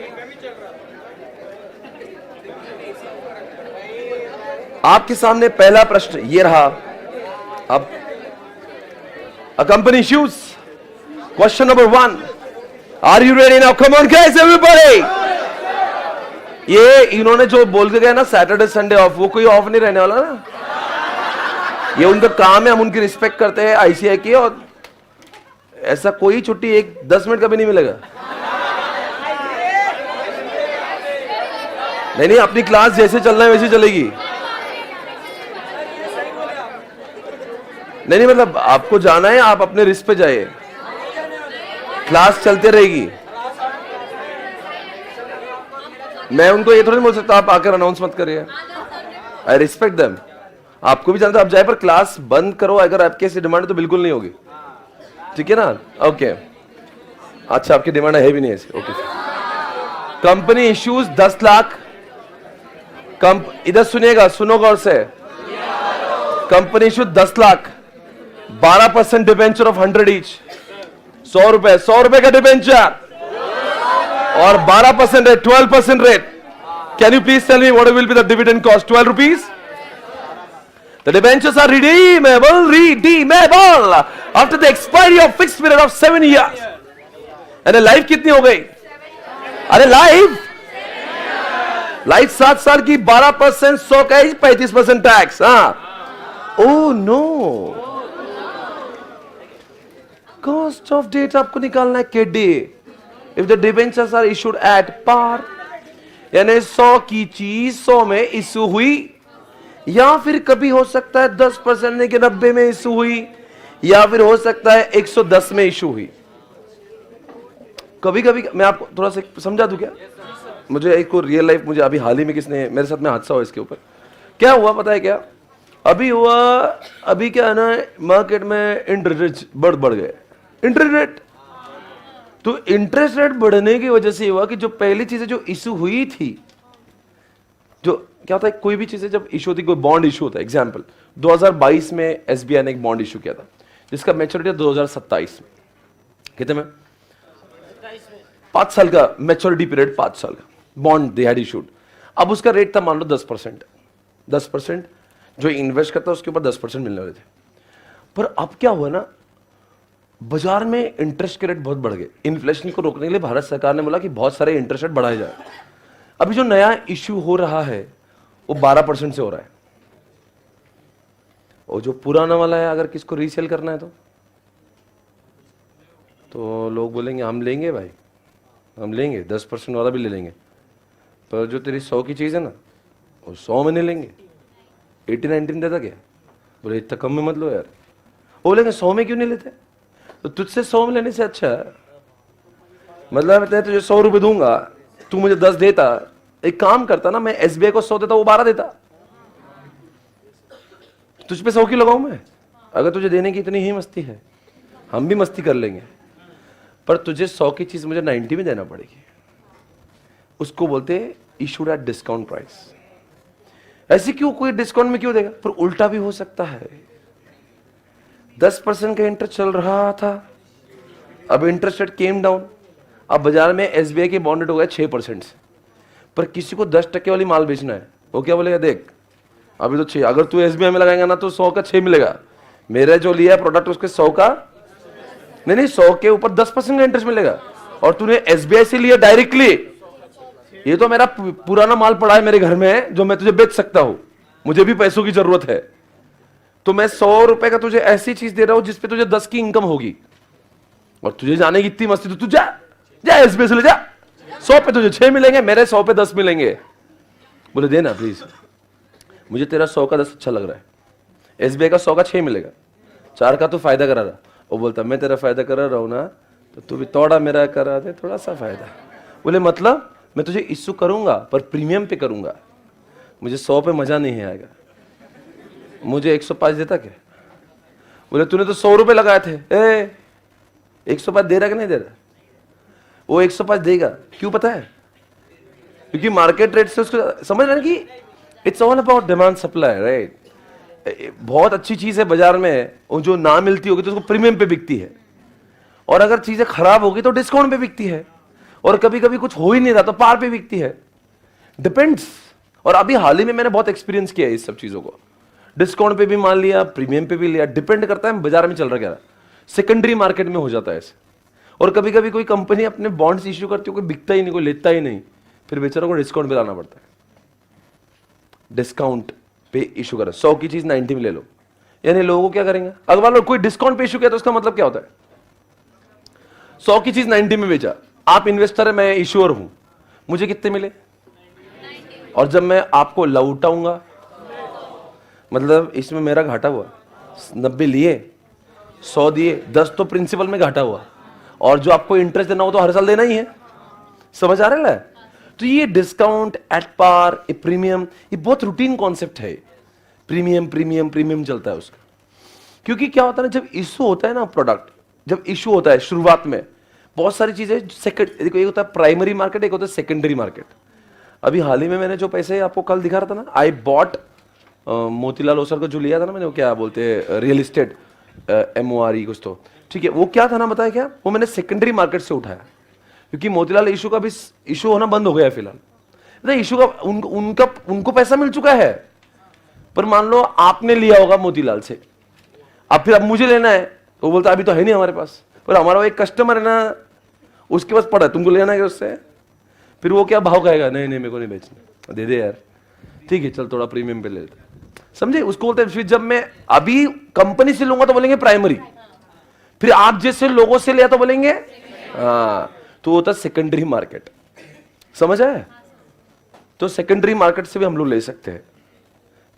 आपके सामने पहला प्रश्न ये रहा। अब company issues, question number 1। Are you ready now? Come on guys everybody. ये इन्होंने जो बोल के गए ना सैटरडे संडे ऑफ, वो कोई ऑफ नहीं रहने वाला ना। ये उनका काम है, हम उनकी रिस्पेक्ट करते हैं आईसीआई की, और ऐसा कोई छुट्टी 10 मिनट का भी नहीं मिलेगा। नहीं, अपनी क्लास जैसे चलना है वैसे चलेगी। नहीं, मतलब आपको जाना है, आप अपने रिस्क पे जाइए, क्लास चलते रहेगी। मैं उनको ये थोड़ी नहीं बोल सकता आप आकर अनाउंस मत करिए। I respect them. आपको भी जानते आप जाए, पर क्लास बंद करो अगर आपके ऐसी डिमांड तो बिल्कुल नहीं होगी। ठीक है ना? ओके, अच्छा आपकी डिमांड है भी नहीं ऐसी। Okay, company issues 10 lakh. इधर सुनिएगा, सुनो गौर से। Company issues 10 lakh, 12% debenture of 100 each, 100 रुपए, 100 रुपए का डिबेंचर, और 12% rate, 12% rate. Can you please tell me what will be the dividend cost? 12 rupees. The debentures are redeemable after the expiry of fixed period of 7 years. And life कितनी हो गई? अरे life 7 साल की, 12%, 100 का 35% टैक्स। हाँ, oh no, cost of debt आपको निकालना है KD. If the debentures are issued at par, यानी 100 की चीज 100 में इशू हुई, या फिर कभी हो सकता है 10% ने के 90 में इशू हुई, या फिर हो सकता है 110 में इशू हुई। कभी कभी मैं आपको थोड़ा सा समझा दूं क्या? मुझे एक और रियल लाइफ, मुझे अभी हाल ही में किसने मेरे साथ में हादसा हुआ इसके ऊपर। क्या हुआ पता है क्या? अभी क्या है ना, मार्केट में इंटरेस्ट बढ़ गए। Interest rate. तो इंटरेस्ट रेट बढ़ने की वजह से हुआ कि जो पहली चीजें जो इशू हुई थी, जो क्या होता है कोई भी चीजें जब इशू होती, कोई बॉन्ड इशू होता है, एग्जांपल 2022 में एसबीआई ने एक बॉन्ड इशू किया था जिसका मैच्योरिटी 2027 में, कितने में 5 साल का मैच्योरिटी पीरियड, 5 साल का बॉन्ड दे हैड इशूड। अब उसका रेट था मान लो 10%, 10% जो इन्वेस्ट करता है उसके ऊपर 10% मिलने वाले थे। पर अब क्या हुआ ना, बाजार में इंटरेस्ट के रेट बहुत बढ़ गए। इन्फ्लेशन को रोकने के लिए भारत सरकार ने बोला कि बहुत सारे इंटरेस्ट रेट बढ़ाए जाए। अभी जो नया इश्यू हो रहा है वो 12% से हो रहा है, और जो पुराना वाला है अगर किसको रीसेल करना है तो लोग बोलेंगे हम लेंगे भाई, हम लेंगे 10% वाला भी ले लेंगे, पर जो तेरी 100 की चीज़ है ना वो 100 में नहीं लेंगे, 80-19 देता क्या, बोले इतना कम में मत लो यार। वो बोलेंगे 100 में क्यों नहीं लेते, तो तुझसे 100 में लेने से अच्छा है, मतलब मैं तुझे 100 रुपये दूंगा, तू मुझे 10 देता, एक काम करता ना, मैं एसबीआई को 100 देता, वो 12 देता, तुझ पे 100 क्यों लगाऊं मैं। अगर तुझे देने की इतनी ही मस्ती है हम भी मस्ती कर लेंगे, पर तुझे 100 की चीज मुझे 90 में देना पड़ेगी। उसको बोलते हैं इशूड एट डिस्काउंट प्राइस। ऐसे क्यों, कोई डिस्काउंट में क्यों देगा, पर उल्टा भी हो सकता है। 10% का इंटरेस्ट चल रहा था, अब इंटरेस्ट रेट केम डाउन, अब बाजार में एसबीआई के बॉन्ड रेट हो गया 6% से, पर किसी को 10% वाली माल बेचना है, वो क्या बोलेगा, देख अभी तो 6, अगर तू एसबीआई में लगाएगा ना तो 100 का 6 मिलेगा, मेरा जो लिया है प्रोडक्ट उसके 100 का नहीं 100 के ऊपर 10% का इंटरेस्ट मिलेगा, और तूने एसबीआई से लिया डायरेक्टली, ये तो मेरा पुराना माल पड़ा है मेरे घर में जो मैं तुझे बेच सकता हूं, मुझे भी पैसों की जरूरत है, तो मैं 100 रुपए का तुझे ऐसी चीज दे रहा हूं जिसपे तुझे 10 की इनकम होगी, और तुझे जाने की इतनी मस्ती, तो तू जा एसबीआई से ले जा, 100 पे तुझे 6 मिलेंगे, मेरे 100 पे 10 मिलेंगे। बोले देना प्लीज, मुझे तेरा 100 का 10 अच्छा लग रहा है, एसबीआई का 100 का 6 मिलेगा, 4 का तो फायदा करा रहा। वो बोलता मैं तेरा फायदा करा रहा हूं ना, तो तू भी थोड़ा मेरा करा दे, थोड़ा सा फायदा। बोले मतलब मैं तुझे इश्यू करूंगा पर प्रीमियम पे करूंगा, मुझे 100 पे मजा नहीं आएगा, मुझे 105 देता क्या। बोले तूने तो 100 रुपए लगाए थे, 105 दे रहा कि नहीं दे रहा, वो 105 देगा, क्यों पता है, क्योंकि मार्केट रेट से उसको समझ रहे हैं कि it's all about demand supply, right. बहुत अच्छी चीज है बाजार में, और जो ना मिलती होगी तो उसको प्रीमियम पे बिकती है, और अगर चीजें खराब होगी तो डिस्काउंट पे बिकती है, और कभी कभी कुछ हो ही नहीं रहा तो पार पे बिकती है, डिपेंड्स। और अभी हाल ही में मैंने बहुत एक्सपीरियंस किया है इस सब चीजों को, डिस्काउंट पे भी मान लिया, प्रीमियम पे भी लिया, डिपेंड करता है बाजार में चल रहा क्या, सेकेंडरी मार्केट में हो जाता है ऐसे। और कभी कभी कोई कंपनी अपने बॉन्ड्स इश्यू करती है, कोई बिकता ही नहीं, कोई लेता ही नहीं, फिर बेचारों को डिस्काउंट पे लाना पड़ता है, डिस्काउंट पे इशू करा, 100 की चीज 90 में ले लो, यानी लोगों को क्या करेंगे, अगर मान लो कोई डिस्काउंट पे इशू किया तो उसका मतलब क्या होता है, 100 की चीज 90 में बेचा, आप इन्वेस्टर है मैं इश्यूअर हूं, मुझे कितने मिले, और जब मैं आपको लौटाऊंगा मतलब इसमें मेरा घाटा हुआ, 90 लिए 100 दिए, 10 तो प्रिंसिपल में घाटा हुआ, और जो आपको इंटरेस्ट देना हो तो हर साल देना ही है, समझ आ रहा है। तो ये डिस्काउंट एट पार, ये प्रीमियम, ये बहुत रूटीन कॉन्सेप्ट है, प्रीमियम प्रीमियम प्रीमियम चलता है उसका। क्योंकि क्या होता है ना, जब इशू होता है ना प्रोडक्ट, जब इशू होता है शुरुआत में बहुत सारी चीजें, सेकंड देखो एक होता है प्राइमरी मार्केट, एक होता है सेकेंडरी मार्केट। अभी हाल ही में मैंने जो पैसे आपको कल दिखा रहा था ना, आई बॉट मोतीलाल ओसर को जो लिया था ना मैंने, वो क्या बोलते हैं रियल एस्टेट MORE कुछ तो, ठीक है, वो क्या था ना बताया क्या, वो मैंने सेकेंडरी मार्केट से उठाया, क्योंकि मोतीलाल इशू का भी इशू होना बंद हो गया है फिलहाल, इशू का उनको पैसा मिल चुका है, पर मान लो आपने लिया होगा मोतीलाल से, अब फिर अब मुझे लेना है, तो बोलता अभी तो है नहीं हमारे पास, पर हमारा वो एक कस्टमर है ना उसके पास पड़ा है, तुमको लेना है उससे, फिर वो क्या भाव कहेगा, नहीं नहीं मेरे को नहीं बेचना, दे दे यार, ठीक है चल थोड़ा प्रीमियम पे ले लेते, समझे, उसको बोलते हैं। फिर जब मैं अभी कंपनी से लूंगा तो बोलेंगे प्राइमरी, फिर आप जैसे लोगों से लिया तो बोलेंगे हाँ, तो होता सेकेंडरी मार्केट, समझ आया। तो सेकेंडरी मार्केट से भी हम लोग ले सकते हैं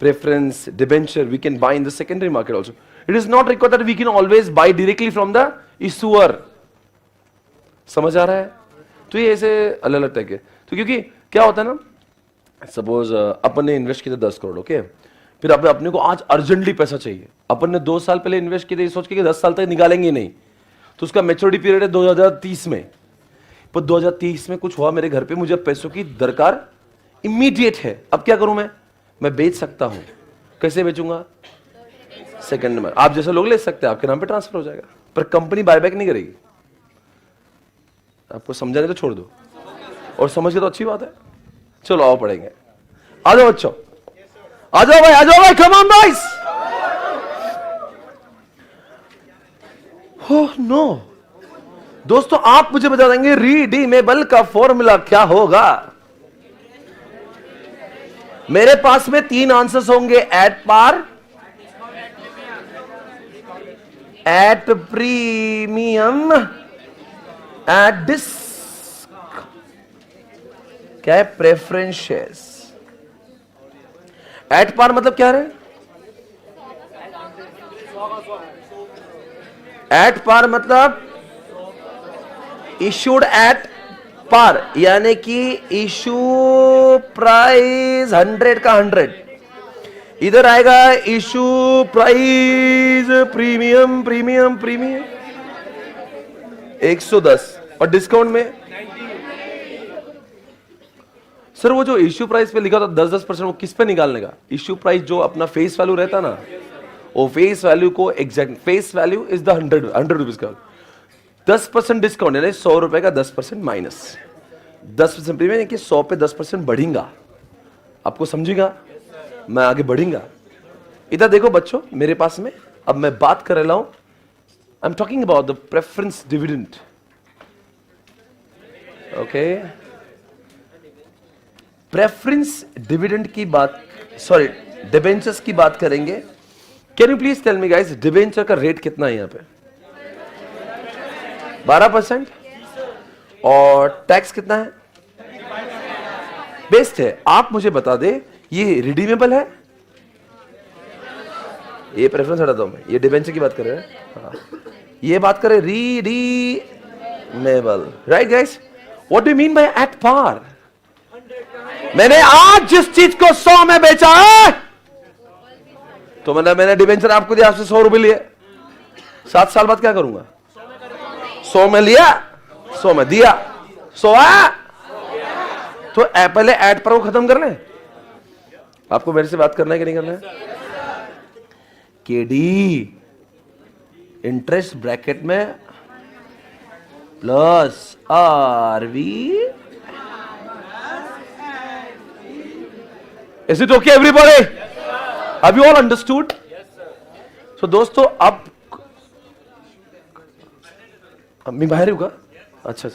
preference debenture, we can buy in the secondary market also, it is not required that we can always buy directly from the issuer, समझ आ रहा है। तो ये ऐसे अलग अलग टाइप के, तो क्योंकि क्या होता है ना, सपोज अपन ने इन्वेस्ट किया 10 करोड़, ओके, फिर अपने को आज अर्जेंटली पैसा चाहिए, अपन ने 2 साल पहले इन्वेस्ट किया सोच के कि 10 साल तक निकालेंगे नहीं, तो उसका मेच्योरिटी पीरियड है 2030 में। पर 2030 में कुछ हुआ मेरे घर पे, मुझे पैसों की दरकार इमीडिएट है। अब क्या करूं मैं बेच सकता हूं। कैसे बेचूंगा? सेकंड में आप जैसे लोग ले सकते हैं, आपके नाम पे ट्रांसफर हो जाएगा, पर कंपनी बायबैक नहीं करेगी। आपको समझा नहीं तो छोड़ दो, और समझ के तो अच्छी बात है। चलो आओ पढ़ेंगे। आ जाओ बच्चों, आ जाओ भाई, come on boys. Oh no दोस्तों, आप मुझे बता देंगे रिडीमेबल का फॉर्मूला क्या होगा? मेरे पास में 3 आंसर्स होंगे, at par, at premium, at disc. क्या है? Preference shares. एट पार मतलब क्या है? एट पार मतलब इशूड एट पार, यानी कि इशू प्राइस 100 का 100। इधर आएगा इशू प्राइस प्रीमियम 110, और डिस्काउंट में सर वो जो इश्यू प्राइस पे लिखा था 10% वो किस पे निकालने का? इश्यू प्राइस जो अपना फेस वैल्यू रहता ना, वो फेस वैल्यू को exact, face value is the 100 rupees का 10% डिस्काउंट, यानी 100 रुपए का 10% माइनस 10% प्रीमियम, यानी कि 100 पे 10% बढ़ेगा। आपको समझेगा? मैं आगे बढ़ेगा। इधर देखो बच्चों, मेरे पास में अब मैं बात कर रहा हूं, I am talking about the preference dividend. Okay, preference dividend की बात, सॉरी डिबेंचर्स की बात करेंगे। Can you please tell me guys, debenture का रेट कितना है यहाँ पे? 12%। और टैक्स कितना है? बेस्ट है। आप मुझे बता दे, ये रिडीमेबल है? ये प्रेफरेंस हटाता हूं मैं, ये डिबेंचर की बात कर रहे हैं। हाँ, ये बात करें redeemable, right guys? What do you mean by at par? मैंने आज जिस चीज को 100 में बेचा है, तो मैंने डिबेंचर आपको दिया, आपसे 100 रुपए लिए, 7 साल बाद क्या करूंगा? 100 में लिया, 100 में दिया, 100 आया, तो पहले एट पर को खत्म कर ले। आपको मेरे से बात करना है कि नहीं करना है? केडी इंटरेस्ट ब्रैकेट में plus RV. Is it okay everybody? Have you all understood? So दोस्तों, अब मैं बाहर हूँ क्या? अच्छा।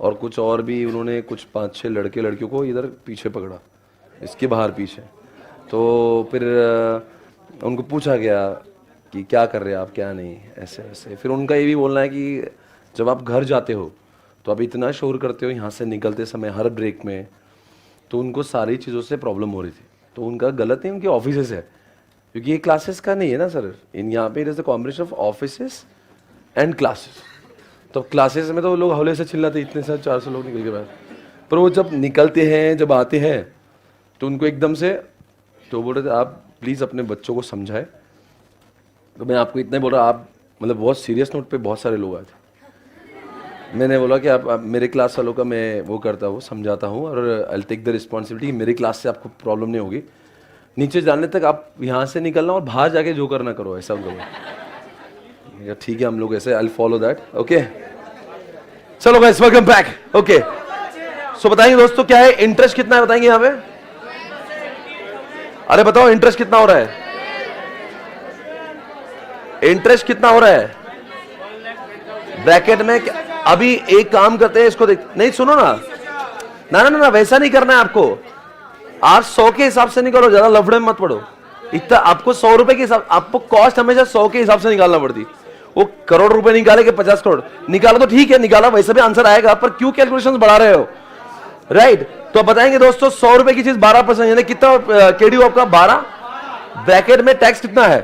और कुछ और भी उन्होंने कुछ 5-6 लड़के लड़कियों को इधर पीछे पकड़ा, इसके बाहर पीछे। तो फिर उनको पूछा गया कि क्या कर रहे हैं आप, क्या नहीं, ऐसे ऐसे। फिर उनका ये भी बोलना है कि जब आप घर जाते हो तो आप इतना शोर करते हो यहाँ से निकलते समय हर ब्रेक में, तो उनको सारी चीज़ों से प्रॉब्लम हो रही थी। तो उनका गलत नहीं, उनके ऑफिसेस है, क्योंकि ये क्लासेस का नहीं है ना सर, इन यहाँ पे it is the combination of offices and classes. तो क्लासेस में तो लोग हौले से चिल्लाते, इतने सारे 400 लोग निकल के बाहर, पर वो जब निकलते हैं, जब आते हैं, तो उनको एकदम से, तो बोल रहे थे आप प्लीज़ अपने बच्चों को समझाएं। तो मैं आपको इतना ही बोल रहा, आप मतलब बहुत सीरियस नोट पे बहुत सारे लोग आए थे। मैंने बोला कि आप मेरे क्लास वालों का मैं वो करता हूँ, समझाता हूँ, और आई टेक द रिस्पॉन्सिबिलिटी, मेरी क्लास से आपको प्रॉब्लम नहीं होगी। नीचे जाने तक आप यहां से निकलना और बाहर जाके जो करना करो, ऐसा लोग। ठीक है, हम लोग ऐसे, आई फॉलो दैट। ओके, चलो गाइस, वेलकम बैक। ओके, सो बताएंगे दोस्तों क्या है इंटरेस्ट कितना है, बताएंगे यहां पे। अरे बताओ इंटरेस्ट कितना हो रहा है, इंटरेस्ट कितना हो रहा है ब्रैकेट में। अभी एक काम करते हैं, इसको देख, नहीं सुनो ना, ना ना ना, वैसा नहीं करना है आपको। आप 100 के हिसाब से निकालो, ज्यादा लफड़े में मत पड़ो। इतना आपको 100 रुपए के हिसाब, आपको कॉस्ट हमेशा 100 के हिसाब से निकालना पड़ती। वो करोड़ रुपए निकाले कि 50 करोड़ निकालो तो ठीक है, निकाला, वैसे भी आंसर आएगा, पर क्यों कैलकुलेशंस बढ़ा रहे हो, राइट। तो बताएंगे दोस्तों 100 रुपए की चीज 12%, यानी कितना केडी आपका 12, ब्रैकेट में टैक्स कितना है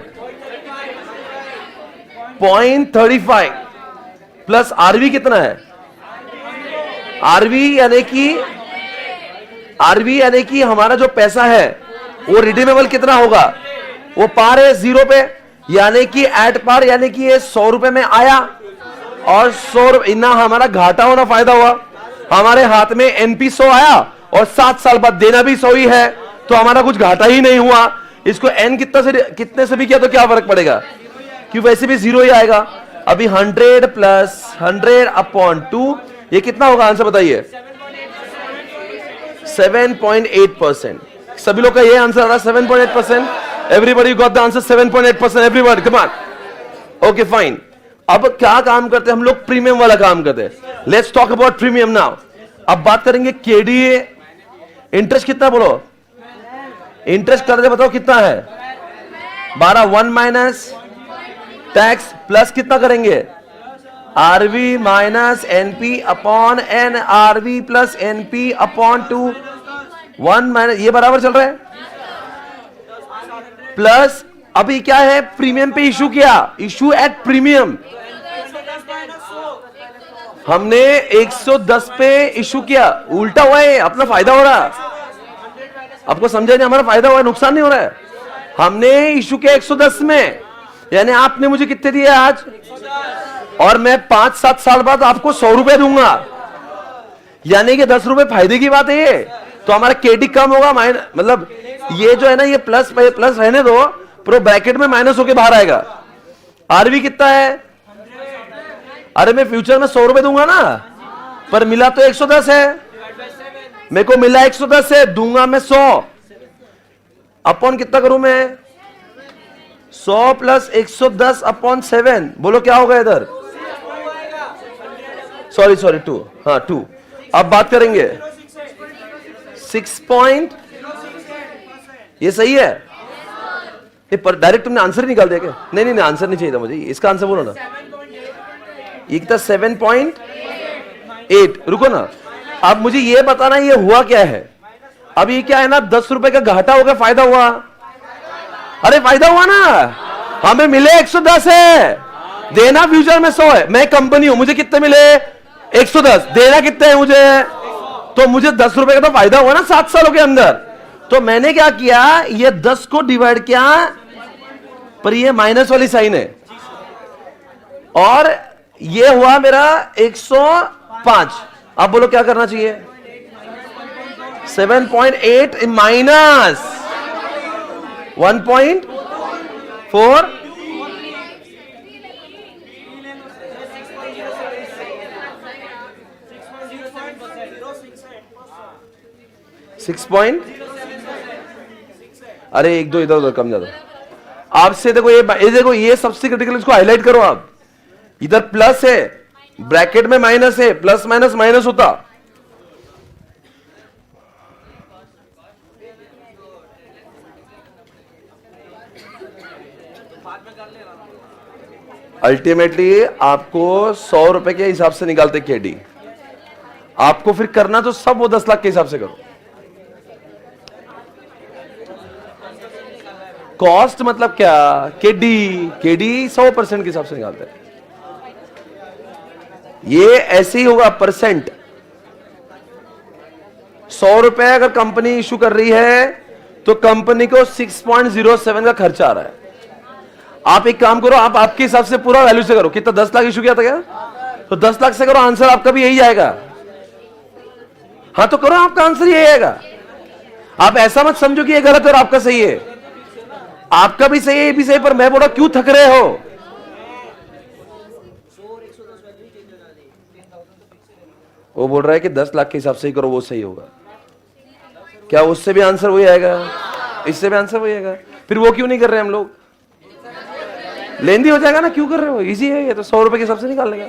0.35 प्लस आरवी कितना है, आरवी यानी कि हमारा जो पैसा है वो रिडीमेबल कितना होगा, वो पार है 0 पे, यानी कि एट पार, यानी कि ये 100 रुपए में आया और 100 रुपए ना हमारा घाटा होना फायदा हुआ। हमारे हाथ में एनपी 100 आया और 7 साल बाद देना भी 100 ही है, तो हमारा कुछ घाटा ही नहीं हुआ। इसको एन कितने से भी किया तो क्या फर्क पड़ेगा, कि वैसे भी 0 ही आएगा। अभी 100 प्लस 100 अपॉन 2, ये कितना होगा आंसर बताइए, 7.8%। सभी लोग का ये आंसर आ रहा है 7.8%। Everybody got the answer 7.8%, everybody come on. Okay fine, अब क्या काम करते हैं हम लोग, प्रीमियम वाला काम करते हैं। Let's talk about premium now. अब बात करेंगे केडीए, इंटरेस्ट कितना बोलो, इंटरेस्ट कर दे, बताओ कितना है 12, 1 माइनस टैक्स प्लस कितना करेंगे, RV minus NP upon N, RV plus NP upon 2, 1 minus, ये बराबर चल रहा है, प्लस अभी क्या है प्रीमियम पे इशू किया, इशू एट प्रीमियम, हमने 110 पे इशू किया, उल्टा हुआ है, अपना फायदा हो रहा है, आपको समझा नहीं, हमारा फायदा हुआ है, नुकसान नहीं हो रहा है। हमने इशू किया 110 में, यानी आपने मुझे कितने दिए आज, और मैं 5-7 साल बाद आपको 100 रुपए दूंगा, यानी कि 10 रुपए फायदे की बात है ये। तो हमारा केडी कम होगा, मतलब ये जो है ना, ये प्लस रहने दो, प्रो ब्रैकेट में माइनस होके बाहर आएगा। आरवी कितना है, अरे मैं फ्यूचर में 100 रुपए दूंगा ना, पर मिला तो 110 है, मेरे को मिला 110 है, दूंगा मैं 100 अपॉन कितना करूं मैं, 100 प्लस 110 अपॉन 7, बोलो क्या होगा इधर, सॉरी 2, हाँ 2। अब बात करेंगे 6 पॉइंट, ये सही है, ये पर डायरेक्ट तुमने आंसर निकाल दिया क्या, नहीं आंसर नहीं चाहिए था मुझे, इसका आंसर बोलो ना, ये था 7.8। रुको ना, अब मुझे ये बताना ये हुआ क्या है, अब ये क्या है ना, 10 रुपए का घाटा होगा फायदा हुआ, अरे फायदा हुआ ना, हमें मिले 110 है, देना फ्यूचर में 100 है, मैं कंपनी हूं, मुझे कितने मिले 110, देना कितने हैं मुझे, तो मुझे 10 रुपए का तो फायदा हुआ ना 7 सालों के अंदर। तो मैंने क्या किया, ये 10 को डिवाइड किया, पर ये माइनस वाली साइन है, और ये हुआ मेरा 105। अब बोलो क्या करना चाहिए, 7.8 माइनस 1.4, अरे 1-2 इधर उधर कम ज्यादा, आपसे देखो ये देखो, ये सबसे क्रिटिकल, इसको हाईलाइट करो आप, इधर प्लस है, ब्रैकेट में माइनस है, प्लस माइनस माइनस होता, अल्टीमेटली आपको 100 रुपए के हिसाब से निकालते केडी, आपको फिर करना तो सब वो 10 लाख के हिसाब से करो। कॉस्ट मतलब क्या, केडी 100% के हिसाब से निकालते हैं, ये ऐसे ही होगा परसेंट। 100 रुपए अगर कंपनी इशू कर रही है तो कंपनी को 6.07 का खर्चा आ रहा है। आप एक काम करो, आप आपके हिसाब से पूरा वैल्यू से करो, कितना 10 लाख इशू किया था क्या, तो 10 लाख से करो, आंसर आपका भी यही आएगा। हाँ तो करो, आपका आंसर यही आएगा। आप ऐसा मत समझो कि ये गलत है और आपका सही है। आपका भी सही है, ये भी सही, पर मैं बोला क्यों थक रहे हो? वो बोल रहा है कि 10 लाख के हिसाब से ही करो, वो सही होगा। क्या उससे भी आंसर वही आएगा? इससे भी आंसर वही आएगा। फिर वो क्यों नहीं कर रहे हम लोग? लेंदी हो जाएगा ना, क्यों कर रहे हो? इजी है ये तो, 100 रुपए के हिसाब से निकाल लेगा।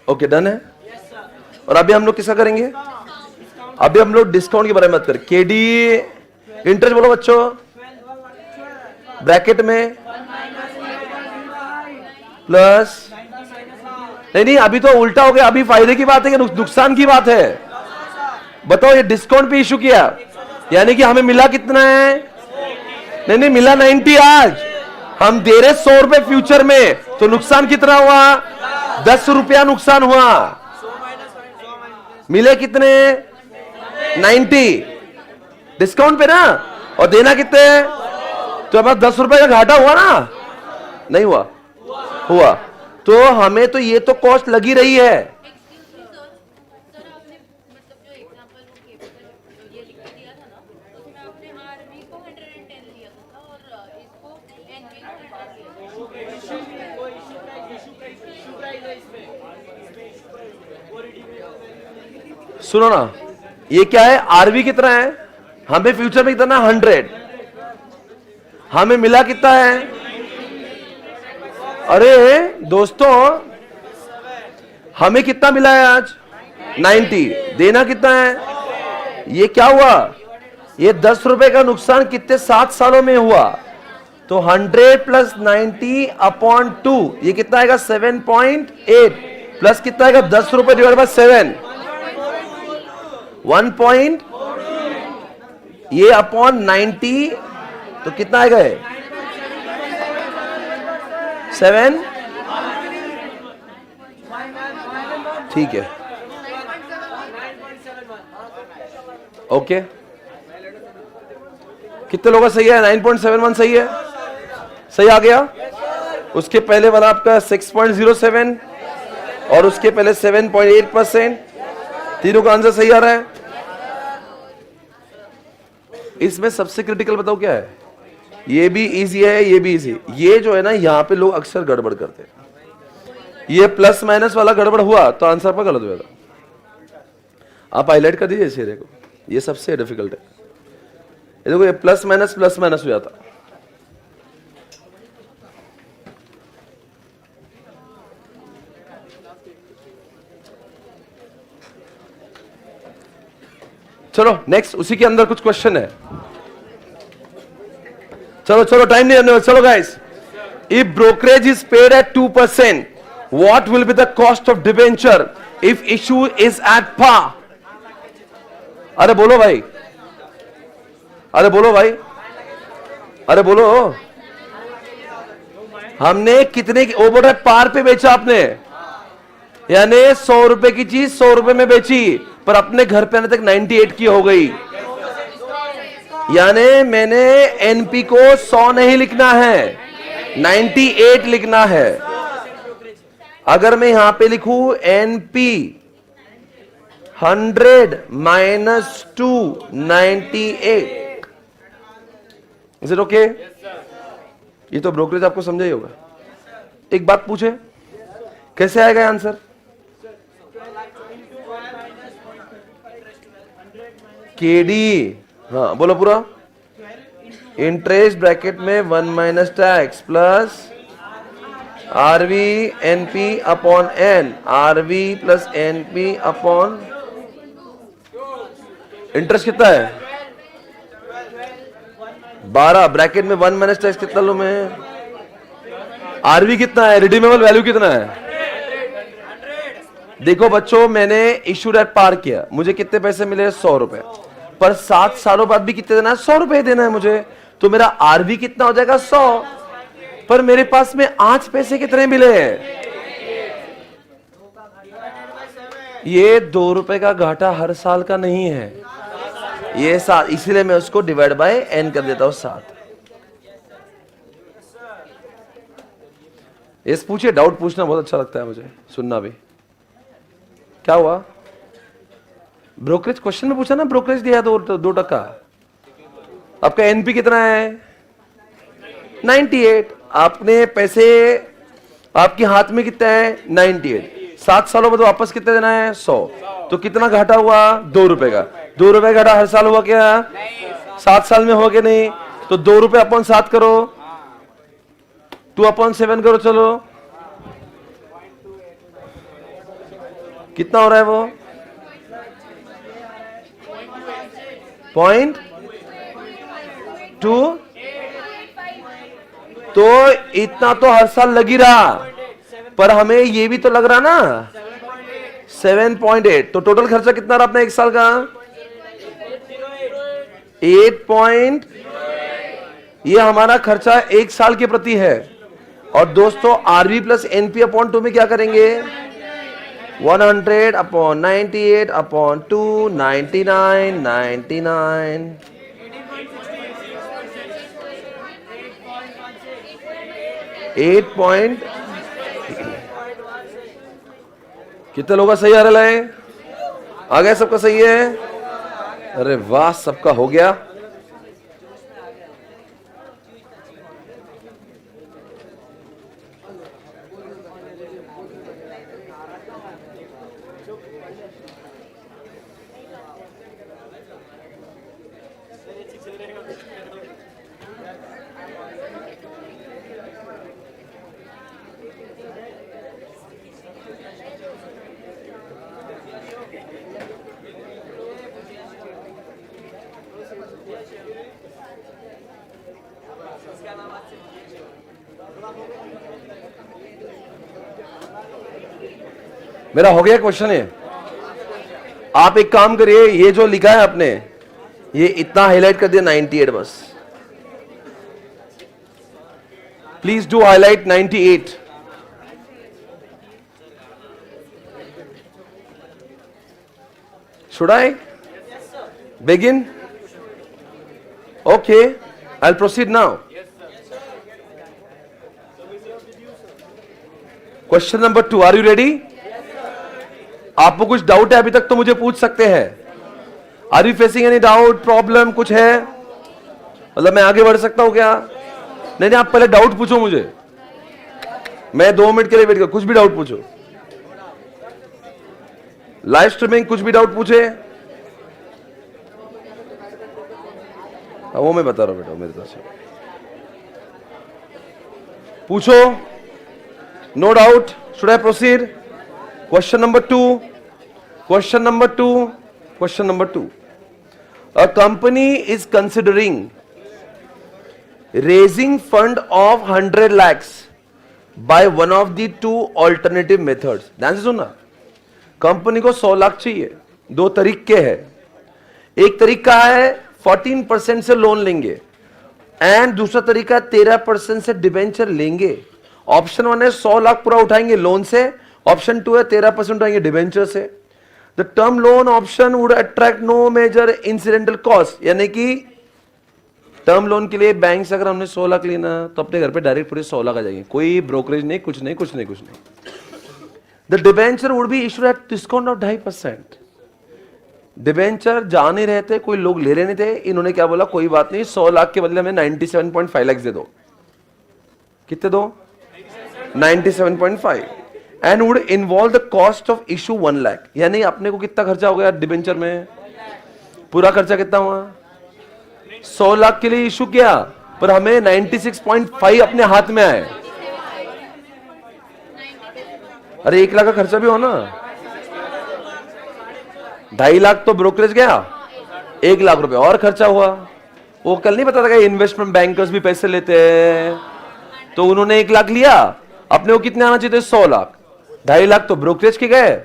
ओके, डन है। और अभी हम लोग किसका करेंगे? अभी हम लोग डिस्काउंट के बारे में बात करें। केडी इंटरेस्ट बोलो बच्चों, ब्रैकेट में प्लस, नहीं अभी तो उल्टा हो गया। अभी फायदे की बात है कि नुकसान की बात है? बताओ, ये डिस्काउंट पे इशू किया, यानी कि हमें मिला कितना है? नहीं मिला 90। आज हम दे रहे 100 रुपए फ्यूचर में, तो नुकसान कितना हुआ? 10 रुपया नुकसान हुआ। मिले कितने? 90 डिस्काउंट पे ना, और देना कितने? तो हमारा 10 रुपए का घाटा हुआ ना? नहीं हुआ? हुआ। तो हमें तो ये तो कॉस्ट लगी रही है। सुनो ना, ये क्या है? आरवी कितना है? हमें फ्यूचर में कितना? 100। हमें मिला कितना है? अरे दोस्तों, हमें कितना मिला है आज? 90। देना कितना है? ये क्या हुआ? ये 10 रुपए का नुकसान कितने 7 सालों में हुआ? तो 100 प्लस 90 अपॉन 2, ये कितना आएगा? 7.8 प्लस कितना आएगा? 10 रुपए डिवाइड बाय 7, 1. ये अपॉन 90, तो कितना आएगा? 7। ठीक है, ओके। कितने लोगों का सही है? 9.71 सही है, सही आ गया। उसके पहले वाला आपका 6.07 और उसके पहले 7.8%। तीनों का आंसर सही आ रहा है। इसमें सबसे क्रिटिकल बताओ क्या है? ये भी इजी है, ये भी इजी। ये जो है ना, यहां पे लोग अक्सर गड़बड़ करते हैं। ये प्लस माइनस वाला गड़बड़ हुआ तो आंसर पर गलत हुआ था। आप हाईलाइट कर दीजिए चेहरे को, ये सबसे डिफिकल्ट है। ये देखो, ये प्लस माइनस हो जाता। चलो नेक्स्ट, उसी के अंदर कुछ क्वेश्चन है। चलो टाइम नहीं है। चलो guys, if brokerage is paid at 2%, what will be the cost of debenture if issue is at par? अरे बोलो भाई, अरे बोलो भाई, अरे बोलो। हमने कितने की, वो बोल रहा है पार पे बेचा आपने, यानी 100 रुपए की चीज 100 रुपए में बेची, पर अपने घर पे आने तक 98 की हो गई। यानी मैंने एनपी को 100 नहीं लिखना है, 98 लिखना है। अगर मैं यहां पे लिखूं NP 100 minus 2 98, is it okay? ये तो ब्रोकरेज आपको समझा ही होगा। एक बात पूछे, कैसे आएगा आंसर? केडी, हाँ बोलो पूरा। इंटरेस्ट ब्रैकेट में 1 minus tax plus RV NP upon N, RV plus NP upon, interest कितना है? 12 ब्रैकेट में 1 माइनस टैक्स कितना लो मैं? आरवी कितना है? रिडीमेबल वैल्यू कितना है? देखो बच्चों, मैंने इशूड एट पार किया, मुझे कितने पैसे मिले? 100 रुपए। पर 7 सालों बाद भी कितने देना है? 100 रुपए देना है मुझे। तो मेरा आरवी कितना हो जाएगा? 100। पर मेरे पास में आज पैसे कितने मिले हैं? ये 2 रुपए का घाटा हर साल का नहीं है, ये 7, इसीलिए मैं उसको डिवाइड बाय n कर देता हूं 7। यस पूछिए, डाउट पूछना बहुत अच्छा लगता है मुझे, सुनना भी। क्या हुआ? ब्रोकरेज क्वेश्चन में पूछा ना, ब्रोकरेज दिया 2%। आपका एनपी कितना है? 98। आपने पैसे, आपके हाथ में कितना है? 98। 7 सालों में तो वापस कितना देना है? 100। तो कितना घाटा हुआ? 2 रुपए का। 2 रुपए घाटा हर साल हुआ क्या? 7 साल में हुआ क्या? नहीं। तो 2 रुपए अपन 7 करो, 2/7 करो, चलो कितना हो रहा है वो? 0.2। तो इतना तो हर साल लग ही रहा, पर हमें ये भी तो लग रहा ना 7.8। तो टोटल खर्चा कितना रहा अपना 1 साल का? 8 ये हमारा खर्चा 1 साल के प्रति है। और दोस्तों आरबी प्लस एनपी अपॉन 2 में क्या करेंगे? 100 अपॉन 98 अपॉन 2, 99। 8 कितने लोगों का सही आ रहा है? आ गया सबका? सही है? अरे वाह, सबका हो गया। मेरा हो गया क्वेश्चन है। आप एक काम करिए, ये जो लिखा है आपने, ये इतना हाईलाइट कर दिया 98 बस। Please do highlight 98। Should I begin? Okay, I'll proceed now. Question number 2, are you ready? आपको कुछ डाउट है अभी तक तो मुझे पूछ सकते हैं। Are you facing any doubt, problem कुछ है? मतलब मैं आगे बढ़ सकता हूं क्या? नहीं, आप पहले डाउट पूछो मुझे, मैं 2 मिनट के लिए वेट कर, कुछ भी डाउट पूछो। लाइव स्ट्रीमिंग कुछ भी डाउट पूछे, वो मैं बता रहा हूं बेटा, मेरी तरफ से पूछो। No doubt, should I proceed? Question number 2। A company is considering raising fund of 100 lakhs by one of the 2 alternative methods. ध्यान से सुनना, कंपनी को 100 लाख चाहिए। 2 तरीके हैं। एक तरीका है 14% से लोन लेंगे एंड दूसरा तरीका 13% से डिबेंचर लेंगे। ऑप्शन 1 है 100 लाख पूरा उठाएंगे लोन से, ऑप्शन 2 है 13% उठाएंगे डिबेंचर से। The term loan option would attract no major incidental cost, यानी कि टर्म लोन के लिए बैंक से अगर हमने 100 लाख लेना तो अपने घर पे डायरेक्ट पूरे 100 लाख आ जाएंगे, कोई ब्रोकरेज नहीं, कुछ नहीं। The debenture would be issued at discount of 2.5%। Debenture जा नहीं रहे थे, कोई लोग ले लेने थे, इन्होंने क्या बोला, कोई बात नहीं, 100 लाख के बदले में 97.5 लाख दे दो। कितने दो? 97.5 and would involve the cost of issue 1 lakh. यानी अपने को कितना खर्चा हो गया डिबेंचर में? पूरा खर्चा कितना हुआ? 100 लाख के लिए इशू किया, पर हमें 96.5 अपने हाथ में आए। अरे 1 लाख का खर्चा भी हो ना, 2.5 लाख तो ब्रोकरेज गया, 1 लाख रुपए और खर्चा हुआ। वो कल नहीं पता था कि इन्वेस्टमेंट बैंकर्स भी पैसे लेते हैं, तो उन्होंने 1 लाख लिया, अपने को कितने आना चाहिए थे? 100 लाख। 2.5 लाख तो ब्रोकरेज के गए,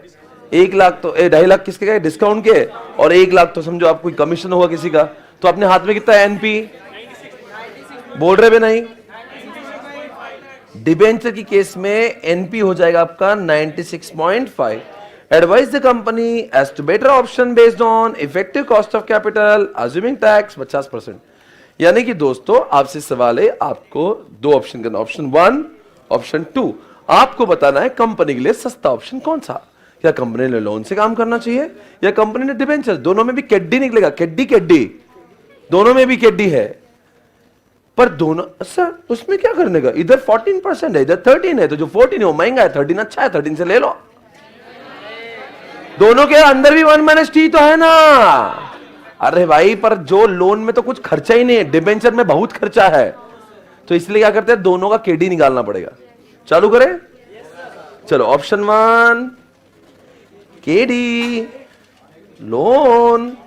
1 लाख तो 2.5 लाख किसके गए? डिस्काउंट के, और 1 लाख तो समझो आप कोई कमीशन होगा किसी का, तो अपने हाथ में कितना है एनपी? बोल रहे भी नहीं। डिबेंचर की केस में एनपी हो जाएगा आपका 96.5। Advise the company as to better option based on effective cost of capital assuming tax 50%। यानी कि दोस्तों आपसे सवाल है, आपको 2 ऑप्शन करना, ऑप्शन 1 ऑप्शन 2। आपको बताना है कंपनी के लिए सस्ता ऑप्शन कौन सा, या कंपनी ने लोन से काम करना चाहिए या कंपनी ने डिबेंचर। दोनों में भी केडी निकलेगा, केडी केडी, दोनों में भी केडी है। पर दोनों सर उसमें क्या करने का, इधर 14% है, इधर 13 है, तो जो 14 है वो महंगा है, 13 अच्छा है, 13 से ले लो। दोनों के अंदर भी 1 - t तो है ना। अरे भाई पर जो लोन में तो कुछ खर्चा ही नहीं है, डिबेंचर में बहुत खर्चा है, तो इसलिए क्या करते हैं दोनों का केडी निकालना पड़ेगा। चालू करें, चलो option 1 KD, loan,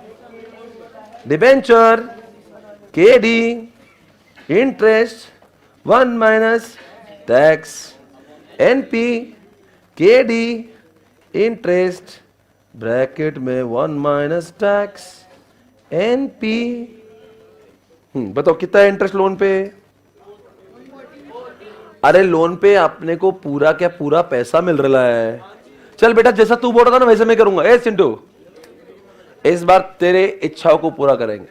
debenture, KD, interest 1 - tax, NP, KD, interest bracket में 1 - टैक्स, एनपी। बताओ कितना है इंटरेस्ट लोन पे। अरे लोन पे अपने को पूरा क्या पूरा पैसा मिल रहा है। चल बेटा जैसा तू बोल रहा था ना वैसे मैं करूंगा। ए चिंटू इस बार तेरे इच्छाओं को पूरा करेंगे।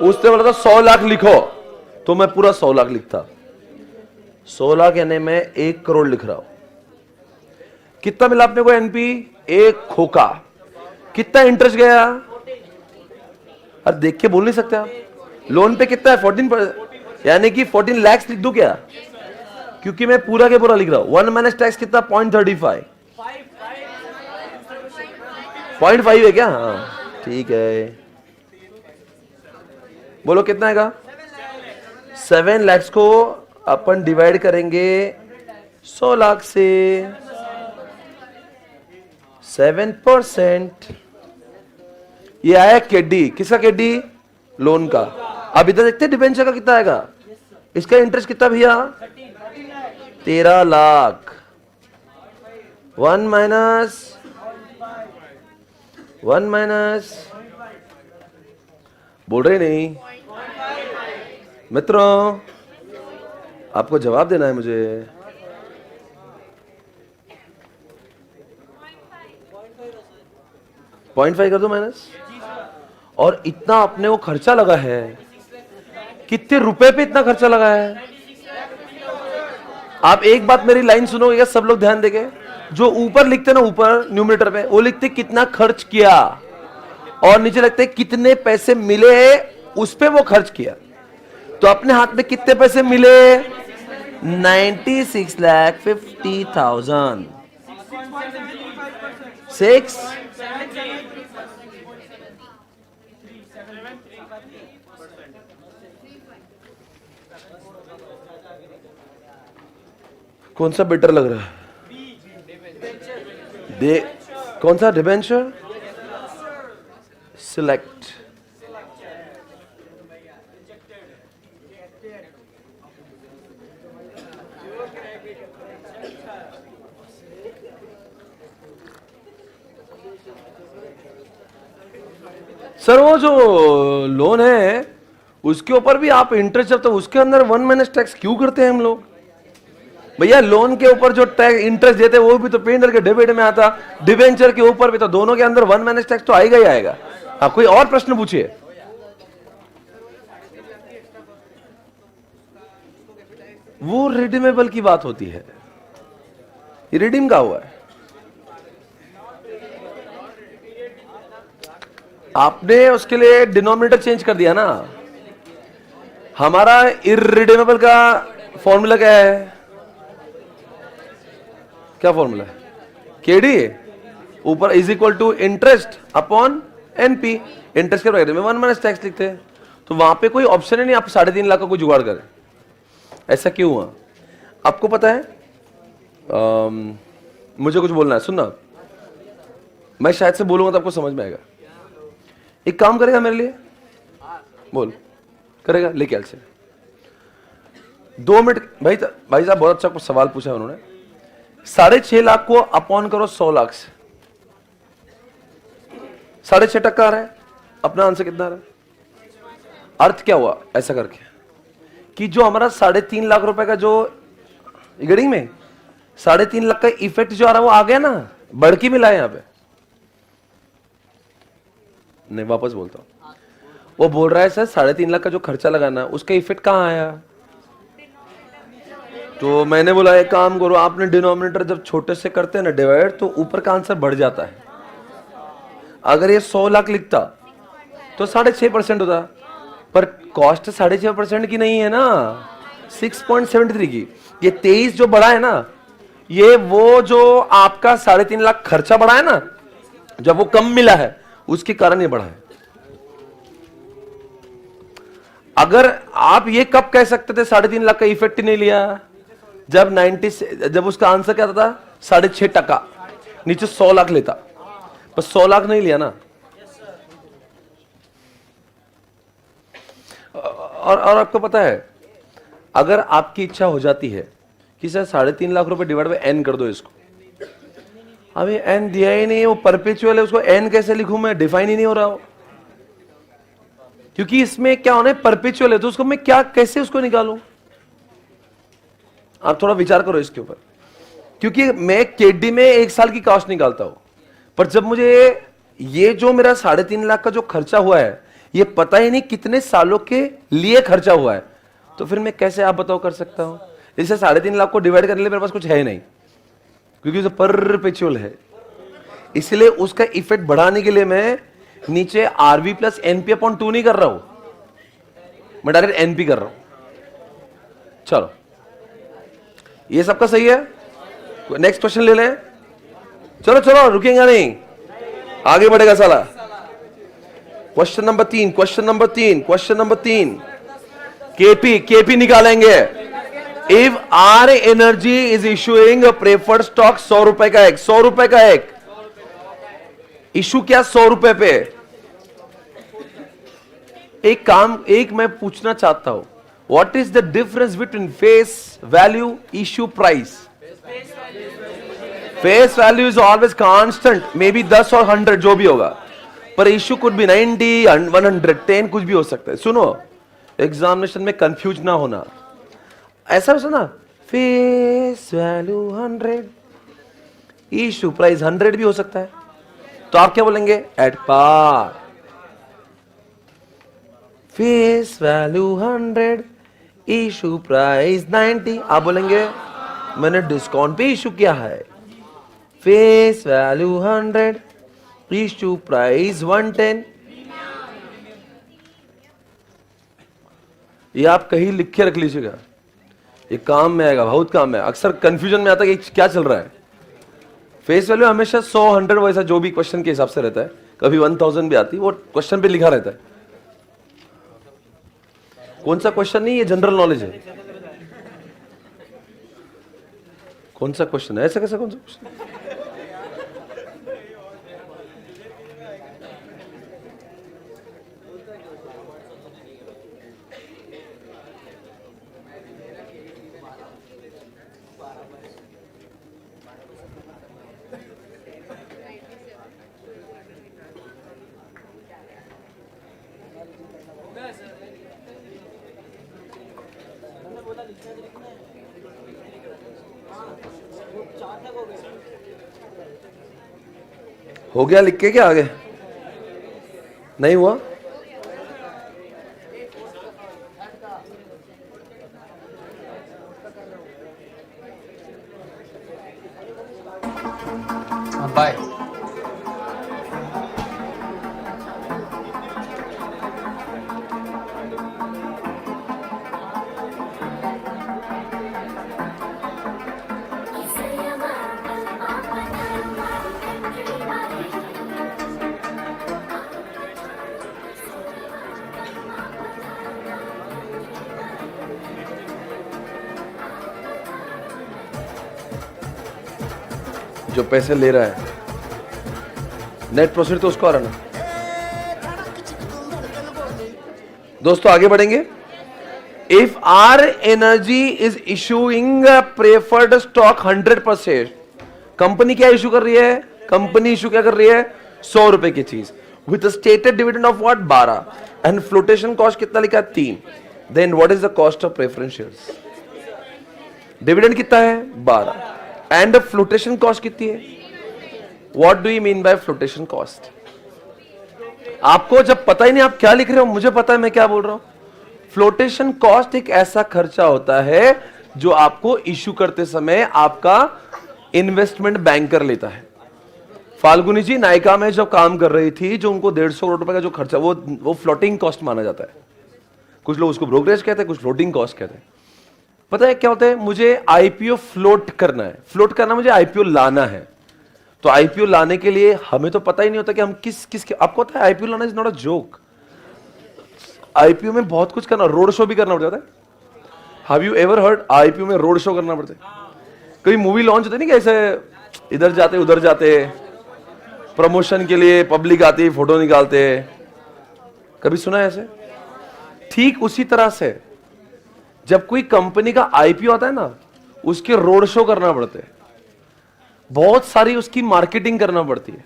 उसने बोला था 100 लाख लिखो, तो मैं पूरा 100 लाख लिखता। 100 लाख यानी मैं 1 करोड़ लिख रहा हूं। कितना मिला अपने को एनपी, 1 खोखा। कितना इंटरेस्ट गया, अरे देख के बोल नहीं सकते आप। लोन पे कितना है 14%, यानी कि 14 लाख लिख दूं क्या, क्योंकि मैं पूरा के पूरा लिख रहा हूं। 1 - टैक्स कितना 0.35, 0.5 है क्या। हाँ ठीक है, बोलो कितना है 7 लाख को अपन डिवाइड करेंगे 100 लाख से। 7% ये आया केडी। किसका केडी, लोन का। अब इधर देखते डिबेंचर का कितना आएगा। इसका इंटरेस्ट कितना भैया 13 लाख। 1 माइनस बोल रहे नहीं मित्रों, आपको जवाब देना है मुझे। 0.5 कर दो माइनस। और इतना अपने को खर्चा लगा है, कितने रुपए पे इतना खर्चा लगा है। आप एक बात मेरी लाइन सुनोगे क्या सब लोग ध्यान देंगे। जो ऊपर लिखते ना, ऊपर न्यूमरेटर पे वो लिखते कितना खर्च किया, और नीचे लिखते कितने पैसे मिले, उस पे वो खर्च किया। तो अपने हाथ में कितने पैसे मिले 96,50,000। 6 कौन सा बेटर लग रहा है, दे कौन सा डिबेंचर सिलेक्ट। सर वो जो लोन है उसके ऊपर भी आप इंटरेस्ट, जब तो उसके अंदर 1 - टैक्स क्यों करते हैं हम लोग। भैया लोन के ऊपर जो टैक्स इंटरेस्ट देते हैं वो भी तो पेंडर के डेबिट में आता, डिबेंचर के ऊपर भी, तो दोनों के अंदर 1 - टैक्स तो आएगा ही आएगा। आप कोई और प्रश्न पूछिए। वो रिडीमेबल की बात होती है, ये रिडीम का हुआ है। आपने उसके लिए डिनोमिनेटर चेंज कर दिया ना। हमारा इररिडीमेबल का फॉर्मूला क्या है, क्या फॉर्मूला है, केडी ऊपर is equal to interest upon NP. Interest के ब्रैकेट में 1 - टैक्स लिखते हैं, तो वहां पे कोई ऑप्शन ही नहीं आप 3.5 लाख का कोई जुगाड़ करें। ऐसा क्यों हुआ आपको पता है। मुझे कुछ बोलना है, सुनना, मैं शायद से बोलूंगा तो आपको समझ में आएगा। एक काम करेगा मेरे लिए, बोल करेगा, लेके से 2 मिनट। भाई साहब बहुत अच्छा कुछ सवाल पूछा है उन्होंने। 6.5 लाख को अपॉन करो 100 लाख से, 6.5% आ रहा है। अपना आंसर कितना आ रहा है। अर्थ क्या हुआ ऐसा करके कि जो हमारा 3.5 लाख रुपए का जो गड़िंग में 3.5 लाख का इफेक्ट जो आ रहा है वो आ गया ना, बढ़की मिला है यहां पे। नहीं वापस बोलता हूं, वो बोल रहा है सर 3.5 लाख का जो खर्चा लगाना उसका इफेक्ट कहां आया। तो मैंने बोला एक काम करो, आपने डिनोमिनेटर जब छोटे से करते हैं ना डिवाइड, तो ऊपर का आंसर बढ़ जाता है। अगर ये 100 लाख लिखता तो 6.5% होता, पर कॉस्ट 6.5% की नहीं है ना, 6.73 की। ये 23 जो बढ़ा है ना, ये वो जो आपका 3.5 लाख खर्चा बढ़ा है ना, जब वो कम मिला है उसके कारण ये बढ़ा है। अगर आप ये कब कह सकते थे 3.5 लाख का इफेक्ट ही नहीं लिया, जब उसका आंसर क्या था 6.5%, नीचे 100 लाख लेता, पर 100 लाख नहीं लिया ना। और आपको पता है, अगर आपकी इच्छा हो जाती है कि सर 3.5 लाख रुपए डिवाइड बाय n कर दो इसको, अभी n दिया ही नहीं है, वो परपेचुअल है, उसको n कैसे लिखूं मैं, डिफाइन ही नहीं हो रहा हो। क्योंकि इसमें क्या होना है, परपेचुअल है, तो उसको मैं क्या कैसे उसको निकालूं। आप थोड़ा विचार करो इसके ऊपर, क्योंकि मैं केडी में 1 साल की कॉस्ट निकालता हूं, पर जब मुझे ये जो मेरा 3.5 लाख का जो खर्चा हुआ है, ये पता ही नहीं कितने सालों के लिए खर्चा हुआ है, तो फिर मैं कैसे आप बताओ कर सकता हूं। जैसे 3.5 लाख को डिवाइड करने के लिए मेरे पास कुछ है नहीं, क्योंकि वो परपेचुअल है। इसलिए उसका इफेक्ट बढ़ाने के लिए मैं नीचे आरवी प्लस NP/2 नहीं कर रहा हूं, मैं डायरेक्ट NP कर रहा हूं। चलो, ये सबका सही है। नेक्स्ट क्वेश्चन ले लें। चलो चलो, रुकेगा नहीं, आगे बढ़ेगा साला। क्वेश्चन नंबर 3 केपी निकालेंगे। If R Energy is issuing preferred stock 100 रुपए का एक, 100 रुपए का एक इशू, क्या 100 रुपए पे। एक मैं पूछना चाहता हूं, what is the difference between face value issue price. Face value is always constant, may be 10 और 100 जो भी होगा, पर इशू कुड बी 90 110 कुछ भी हो सकता है। सुनो, एग्जामिनेशन में कंफ्यूज ना होना। ऐसा सुना, फेस वैल्यू 100, इशू प्राइस 100 भी हो सकता है, तो आप क्या बोलेंगे, at par. Face value 100, issue price 90, आप बोलेंगे मैंने डिस्काउंट पे इशू किया है। Face value 100, issue price 110। ये आप कहीं लिख के रख लीजिएगा, ये काम में आएगा, बहुत काम में। अक्सर कंफ्यूजन में आता है कि क्या चल रहा है। फेस वैल्यू हमेशा 100 100 वैसा जो भी क्वेश्चन के हिसाब से रहता है, कभी 1000 भी आती है, वो क्वेश्चन पे लिखा रहता है। कौन सा क्वेश्चन नहीं, ये जनरल नॉलेज है। कौन सा क्वेश्चन है, ऐसा कैसा कौन सा क्वेश्चन। हो गया लिख के, क्या आगे नहीं हुआ। बाय। जो पैसे ले रहा है, नेट प्रोफिट तो उसको आ रहा ना। दोस्तों आगे बढ़ेंगे। If R Energy is issuing preferred stock 100%, company क्या इशू कर रही है, कंपनी इशू क्या कर रही है, 100 रुपए की चीज with stated dividend of what 12 and flotation cost कितना लिखा है 3, then what is the cost of preference shares. Dividend कितना है 12 एंड फ्लोटेशन कॉस्ट कितनी है। What do you mean by flotation cost. आपको जब पता ही नहीं आप क्या लिख रहे हो, मुझे पता है मैं क्या बोल रहा हूं। फ्लोटेशन कॉस्ट एक ऐसा खर्चा होता है जो आपको इश्यू करते समय आपका इन्वेस्टमेंट बैंकर लेता है। फाल्गुनी जी नायका में जब काम कर रही थी, जो उनको 150 करोड़ रुपए का जो खर्चा, वो फ्लोटिंग कॉस्ट माना जाता है। कुछ लोग उसको ब्रोकरेज कहते हैं, कुछ फ्लोटिंग कॉस्ट कहते हैं। पता है क्या होता है? मुझे आईपीओ फ्लोट करना है, फ्लोट करना मुझे आईपीओ लाना है। तो आईपीओ लाने के लिए हमें तो पता ही नहीं होता कि हम किस आपको पता है आईपीओ लाना is not a joke. IPO में बहुत कुछ करना, रोड शो भी करना पड़ता है। Have you ever heard IPO में रोड शो करना पड़ता है? कई मूवी लॉन्च होते नहीं कि ऐसे इधर जाते उधर जाते, प्रमोशन के लिए पब्लिक आती, फोटो निकालते, कभी सुना है ऐसे? ठीक उसी तरह से जब कोई कंपनी का आईपीओ आता है ना, उसके रोड शो करना पड़ते हैं, बहुत सारी उसकी मार्केटिंग करना पड़ती है,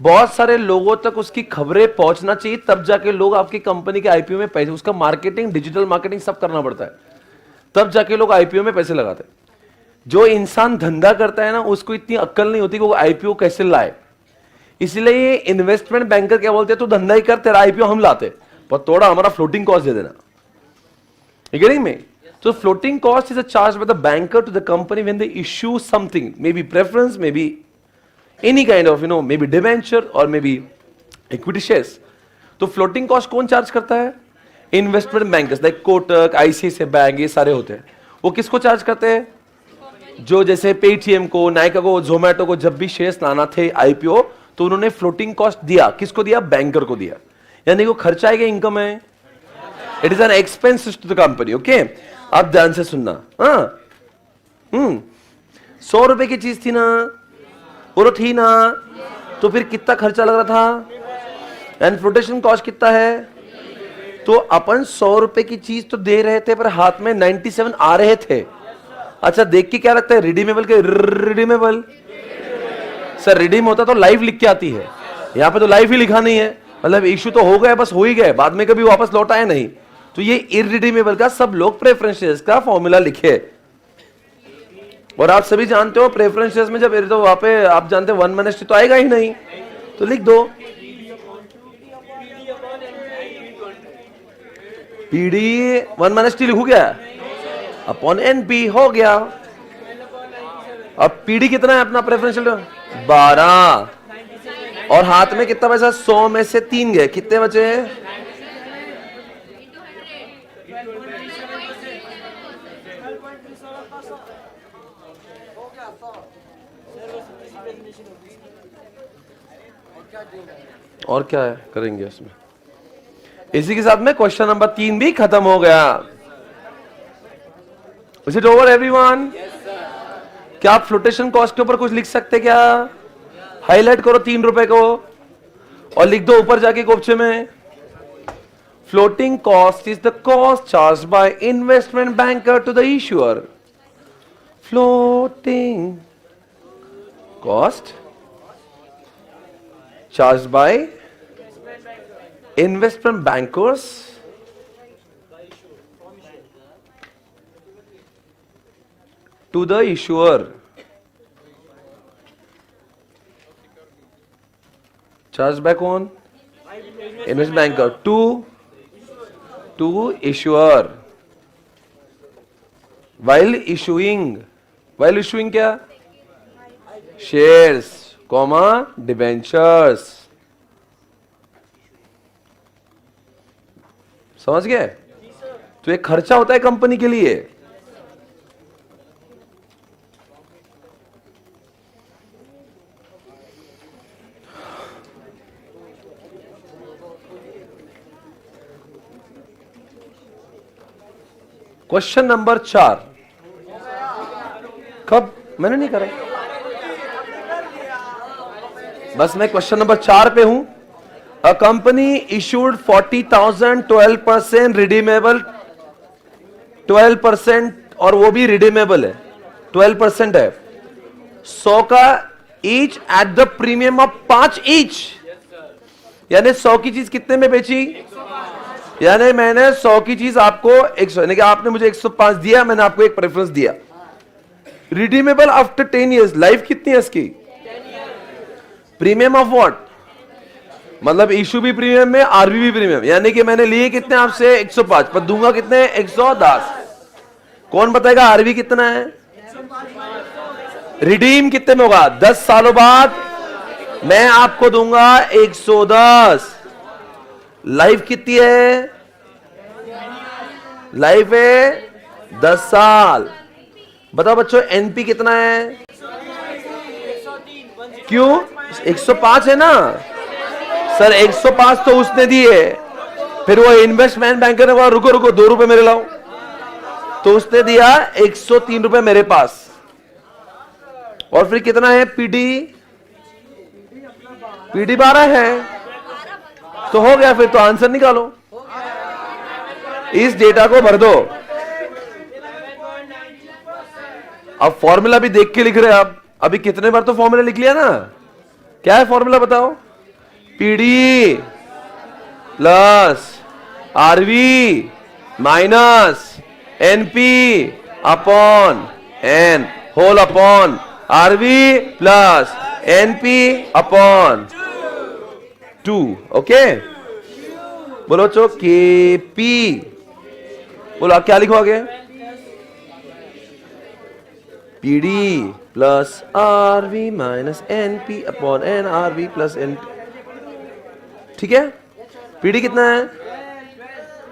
बहुत सारे लोगों तक उसकी खबरें पहुंचना चाहिए, तब जाके लोग आपकी कंपनी के आईपीओ में पैसे, उसका मार्केटिंग, डिजिटल मार्केटिंग सब करना पड़ता है, तब जाके लोग आईपीओ में पैसे लगाते हैं। जो इंसान धंधा करता है ना, उसको इतनी अक्ल नहीं होती कि वो आईपीओ कैसे लाए। इसलिए ये इन्वेस्टमेंट बैंकर क्या बोलते हैं, तू धंधा ही कर, तेरा आईपीओ हम लाते, पर थोड़ा हमारा फ्लोटिंग कॉस्ट दे देना। Getting me? So floating cost is a charge by the banker to the company when they issue something, maybe preference, maybe any kind of, maybe debenture or maybe equity shares. तो floating cost कौन charge करता है? Investment bankers like Kotak, ICICI bank, ये सारे होते हैं। वो किसको चार्ज करते हैं? जो जैसे पेटीएम को, नायका को, जोमेटो को जब भी शेयर्स लाना थे आईपीओ, तो उन्होंने फ्लोटिंग कॉस्ट दिया। किसको दिया? बैंकर को दिया। यानी वो खर्चा है कि इनकम है? It is an expense to the company. Okay, आप ध्यान से सुनना। 100 रुपए की चीज थी ना, वो थी ना, तो फिर कितना खर्चा लग रहा था? एंड फ्लोटेशन कॉस्ट कितना है? तो अपन 100 रुपए की चीज तो दे रहे थे, पर हाथ में 97 आ रहे थे। अच्छा, देख के क्या लगता है? रिडीमेबल के रिडीमेबल? सर रिडीम होता तो लाइव लिख के आती है, यहां पे तो लाइव ही लिखा नहीं है। मतलब इश्यू तो हो गया, बस हो ही गए, बाद में कभी वापस लौटा है नहीं। तो ये इररिडीमेबल का सब लोग प्रेफरेंस का फॉर्मूला लिखे, और आप सभी जानते हो प्रेफरेंस में जब तो वहां पे आप जानते हो 1/(n) तो आएगा ही नहीं, तो लिख दो पीडी 1/(n) लिखू क्या? अपॉन एनपी हो गया। अब पीडी कितना है अपना प्रेफरेंशियल? 12, और हाथ में कितना पैसा? 100 में से 3 गए, कितने बचे? और क्या है करेंगे उसमें। इसी के साथ में क्वेश्चन नंबर 3 भी खत्म हो गया। Is it over everyone? क्या आप फ्लोटेशन कॉस्ट के ऊपर कुछ लिख सकते क्या? हाईलाइट करो 3 रुपए को और लिख दो ऊपर जाके कोपचे में, floating cost is the cost charge by investment banker to the issuer. Floating cost charge by investment bankers to the issuer. Charge by कौन? Investment banker to issuer while issuing क्या? Shares comma debentures. समझ गए? तो एक खर्चा होता है company के लिए। क्वेश्चन नंबर 4 कब? मैंने नहीं करा, बस मैं क्वेश्चन नंबर 4 पे हूं। अ कंपनी इशूड 40,000 12% रिडीमेबल, 12%, और वो भी रिडीमेबल है, 12% है, 100 का each at the premium of 5 each. यानी 100 की चीज कितने में बेची? यानी मैंने 100 की चीज आपको 100, यानी कि आपने मुझे 105 दिया, मैंने आपको एक प्रेफरेंस दिया। रिडीमेबल आफ्टर 10 years, लाइफ कितनी है इसकी? Premium of what? मतलब इशू भी प्रीमियम में, आरबी भी प्रीमियम, यानी कि मैंने लिए कितने आपसे? 105, पर दूंगा कितने? 110। कौन बताएगा आरवी कितना है? रिडीम कितने में होगा? 10 सालों बाद मैं आपको दूंगा 110। लाइफ कितनी है? लाइफ है 10 साल। बताओ बच्चों एनपी कितना है? क्यों? 105 है ना सर। 105 तो उसने दिए, फिर वो इन्वेस्टमेंट बैंकर ने बोला रुको रुको 2 रुपए मेरे लाओ, तो उसने दिया 103 रुपए मेरे पास। और फिर कितना है पीडी? पीडी 12 है, तो हो गया। फिर तो आंसर निकालो, इस डेटा को भर दो। अब फॉर्मूला भी देख के लिख रहे हैं आप। अभी कितने बार तो फॉर्मूला लिख लिया ना। क्या है फॉर्मूला बताओ? PD plus RV minus NP upon N whole upon RV plus NP upon 2। Okay बोलो चो केपी। बोलो आप क्या लिखोगे? PD plus RV minus NP upon N RV plus N. ठीक है। पीडी कितना है?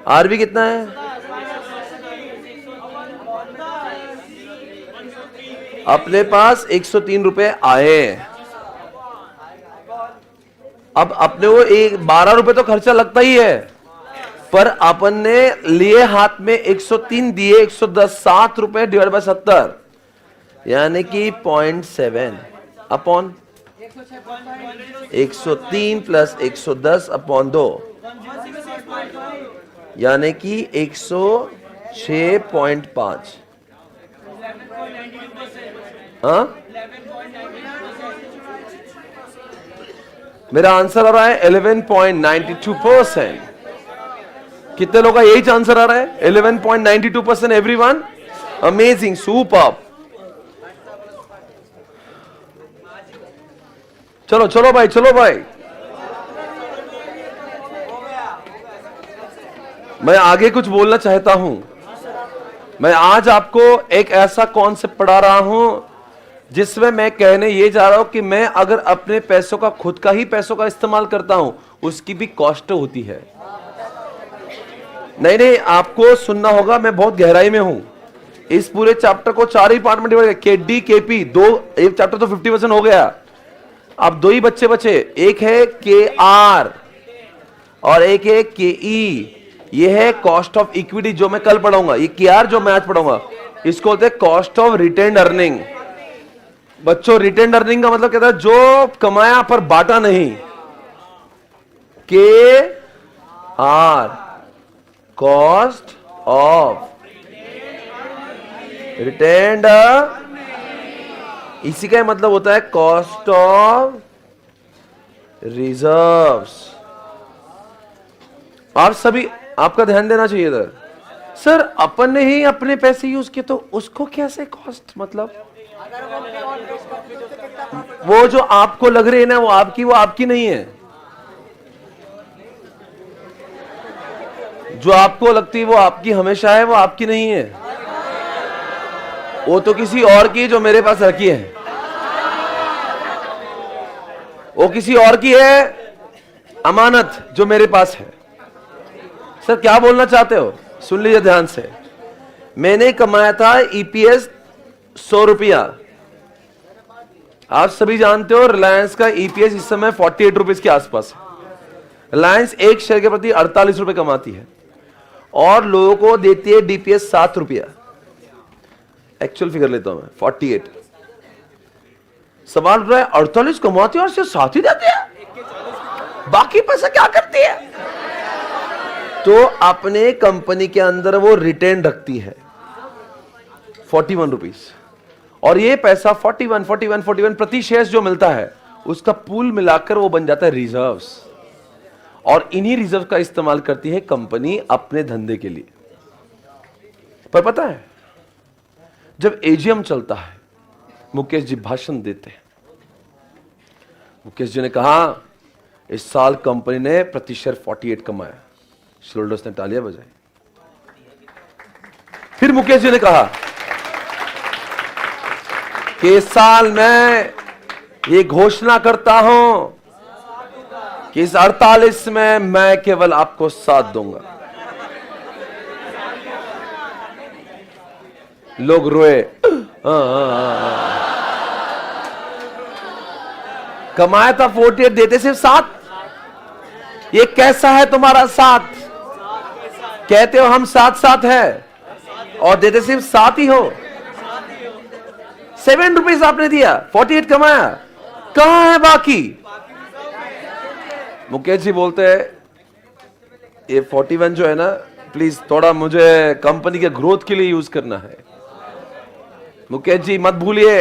आरवी कितना है? अपने पास 103 रुपए आए। अब अपने को 12 रुपए तो खर्चा लगता ही है, पर अपन ने लिए हाथ में 103 दिए 110। 7 रुपए डिवाइड बाय 70 यानी कि 0.7 अपॉन 103 प्लस 110 अपॉन 2 यानी कि 106.5। हाँ मेरा आंसर आ रहा है 11.92%। कितने लोगों का यही आंसर आ रहा है? 11.92%। Everyone amazing, super. चलो चलो भाई, चलो भाई। मैं आगे कुछ बोलना चाहता हूं। मैं आज आपको एक ऐसा कॉन्सेप्ट पढ़ा रहा हूं जिसमें मैं कहने ये जा रहा हूं कि मैं अगर अपने पैसों का, खुद का ही पैसों का इस्तेमाल करता हूं, उसकी भी कॉस्ट होती है। नहीं नहीं, आपको सुनना होगा, मैं बहुत गहराई में हूं। इस पूरे चैप्टर को 4 ही पार्ट में डिवाइड, के डी के पी 2। एक चैप्टर तो 50% हो गया। अब 2 ही बच्चे बचे। एक है के आर और एक है के ई। ये है कॉस्ट ऑफ इक्विटी जो मैं कल पढ़ाऊंगा। ये के आर जो मैं आज पढ़ाऊंगा इसको बोलते हैं कॉस्ट ऑफ रिटेन्ड अर्निंग। बच्चों रिटेन्ड अर्निंग का मतलब कहता है जो कमाया पर बांटा नहीं। के आर कॉस्ट ऑफ रिटेन्ड, इसी का मतलब होता है कॉस्ट ऑफ रिजर्व्स। आप सभी, आपका ध्यान देना चाहिए इधर। सर अपन ने ही अपने पैसे यूज किए तो उसको कैसे कॉस्ट? मतलब वो जो आपको लग रही है ना वो आपकी नहीं है। जो आपको लगती है वो आपकी हमेशा है, वो आपकी नहीं है। वो तो किसी और की जो मेरे पास रखी है, वो किसी और की है अमानत जो मेरे पास है। सर क्या बोलना चाहते हो? सुन लीजिए ध्यान से। मैंने कमाया था ईपीएस 100 रुपया। आप सभी जानते हो रिलायंस का ईपीएस इस समय 48 रुपीज के आसपास है। रिलायंस एक शेयर के प्रति 48 रुपए कमाती है और लोगों को देती है डीपीएस 7 रुपया। एक्चुअल फिगर लेता हूं मैं 48। सवाल उठ रहा है 48 कमाती है और सिर्फ 7 ही देती है, बाकी पैसा क्या करती है? तो अपने कंपनी के अंदर वो रिटेन रखती है 41 रुपीज, और ये पैसा 41 प्रति शेयर जो मिलता है उसका पूल मिलाकर वो बन जाता है रिजर्व्स, और इन्हीं रिजर्व का इस्तेमाल करती है कंपनी अपने धंधे के लिए। पर पता है जब एजीएम चलता है, मुकेश जी भाषण देते हैं। मुकेश जी ने कहा इस साल कंपनी ने प्रति शेयर 48 कमाया। शोल्डर्स ने तालियां बजाई। फिर मुकेश जी ने कहा कि इस साल मैं ये घोषणा करता हूं कि इस 48 में मैं केवल आपको साथ दूंगा। लोग रोए। कमाया था 48, देते सिर्फ 7। ये कैसा है तुम्हारा साथ? कहते हो हम साथ साथ है और देते सिर्फ 7 ही हो। 7 रुपीज आपने दिया, 48 कमाया, कहां है बाकी? मुकेश जी बोलते हैं ये 41 जो है ना, प्लीज थोड़ा मुझे कंपनी के ग्रोथ के लिए यूज करना है। मुकेश जी मत भूलिए,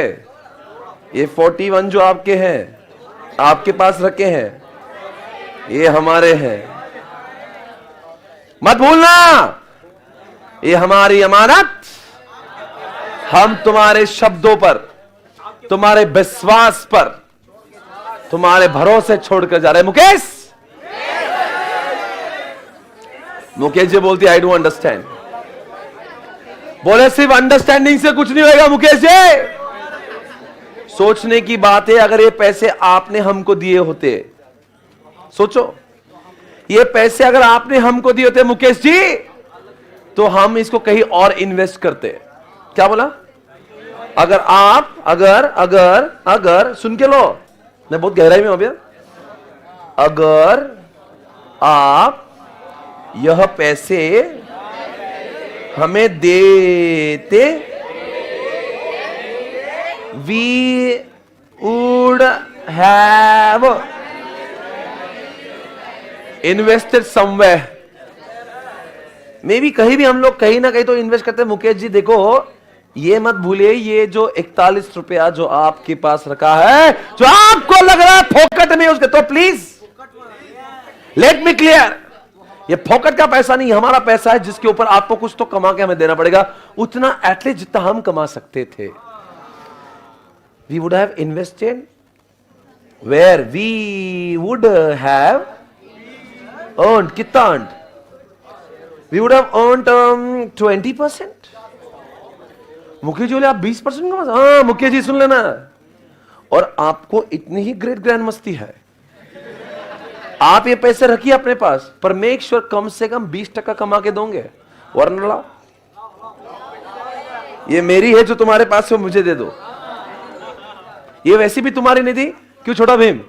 ये 41 जो आपके हैं, आपके पास रखे हैं, ये हमारे हैं, मत भूलना, ये हमारी अमानत। हम तुम्हारे शब्दों पर, तुम्हारे विश्वास पर, तुम्हारे भरोसे छोड़कर जा रहे हैं। मुकेश जी बोलती आई डोंट अंडरस्टैंड। बोले सिर्फ अंडरस्टैंडिंग से कुछ नहीं होगा मुकेश जी, सोचने की बात है। अगर ये पैसे आपने हमको दिए होते, सोचो, ये पैसे अगर आपने हमको दिए होते मुकेश जी, तो हम इसको कहीं और इन्वेस्ट करते। क्या बोला? अगर आप अगर सुन के लो, मैं बहुत गहराई में हूं भैया। अगर आप यह पैसे हमें देते, we would have invested somewhere। May be कहीं भी हम लोग कहीं ना कहीं तो इन्वेस्ट करते हैं। मुकेश जी देखो, ये मत भूलिए, ये जो 41 रुपया जो आपके पास रखा है, जो आपको लग रहा है फोकट में उसके, तो प्लीज लेट मी क्लियर, ये फोकट का पैसा नहीं, हमारा पैसा है, जिसके ऊपर आपको कुछ तो कमा के हमें देना पड़ेगा, उतना एटलीस्ट जितना हम कमा सकते थे। We would have invested where we would have earned, कितना earned? We would have earned 20%। Mukesh ji बोले आप 20% कमा? हाँ मुकेश जी सुन लेना, और आपको इतनी ही ग्रेट ग्रैंड मस्ती है, आप ये पैसे रखिए अपने पास, पर मेक श्योर कम से कम 20% कमा के दोगे, वरना लाओ, ये मेरी है जो तुम्हारे पास है मुझे दे दो, ये वैसी भी तुम्हारी नहीं थी, क्यों छोटा भीम?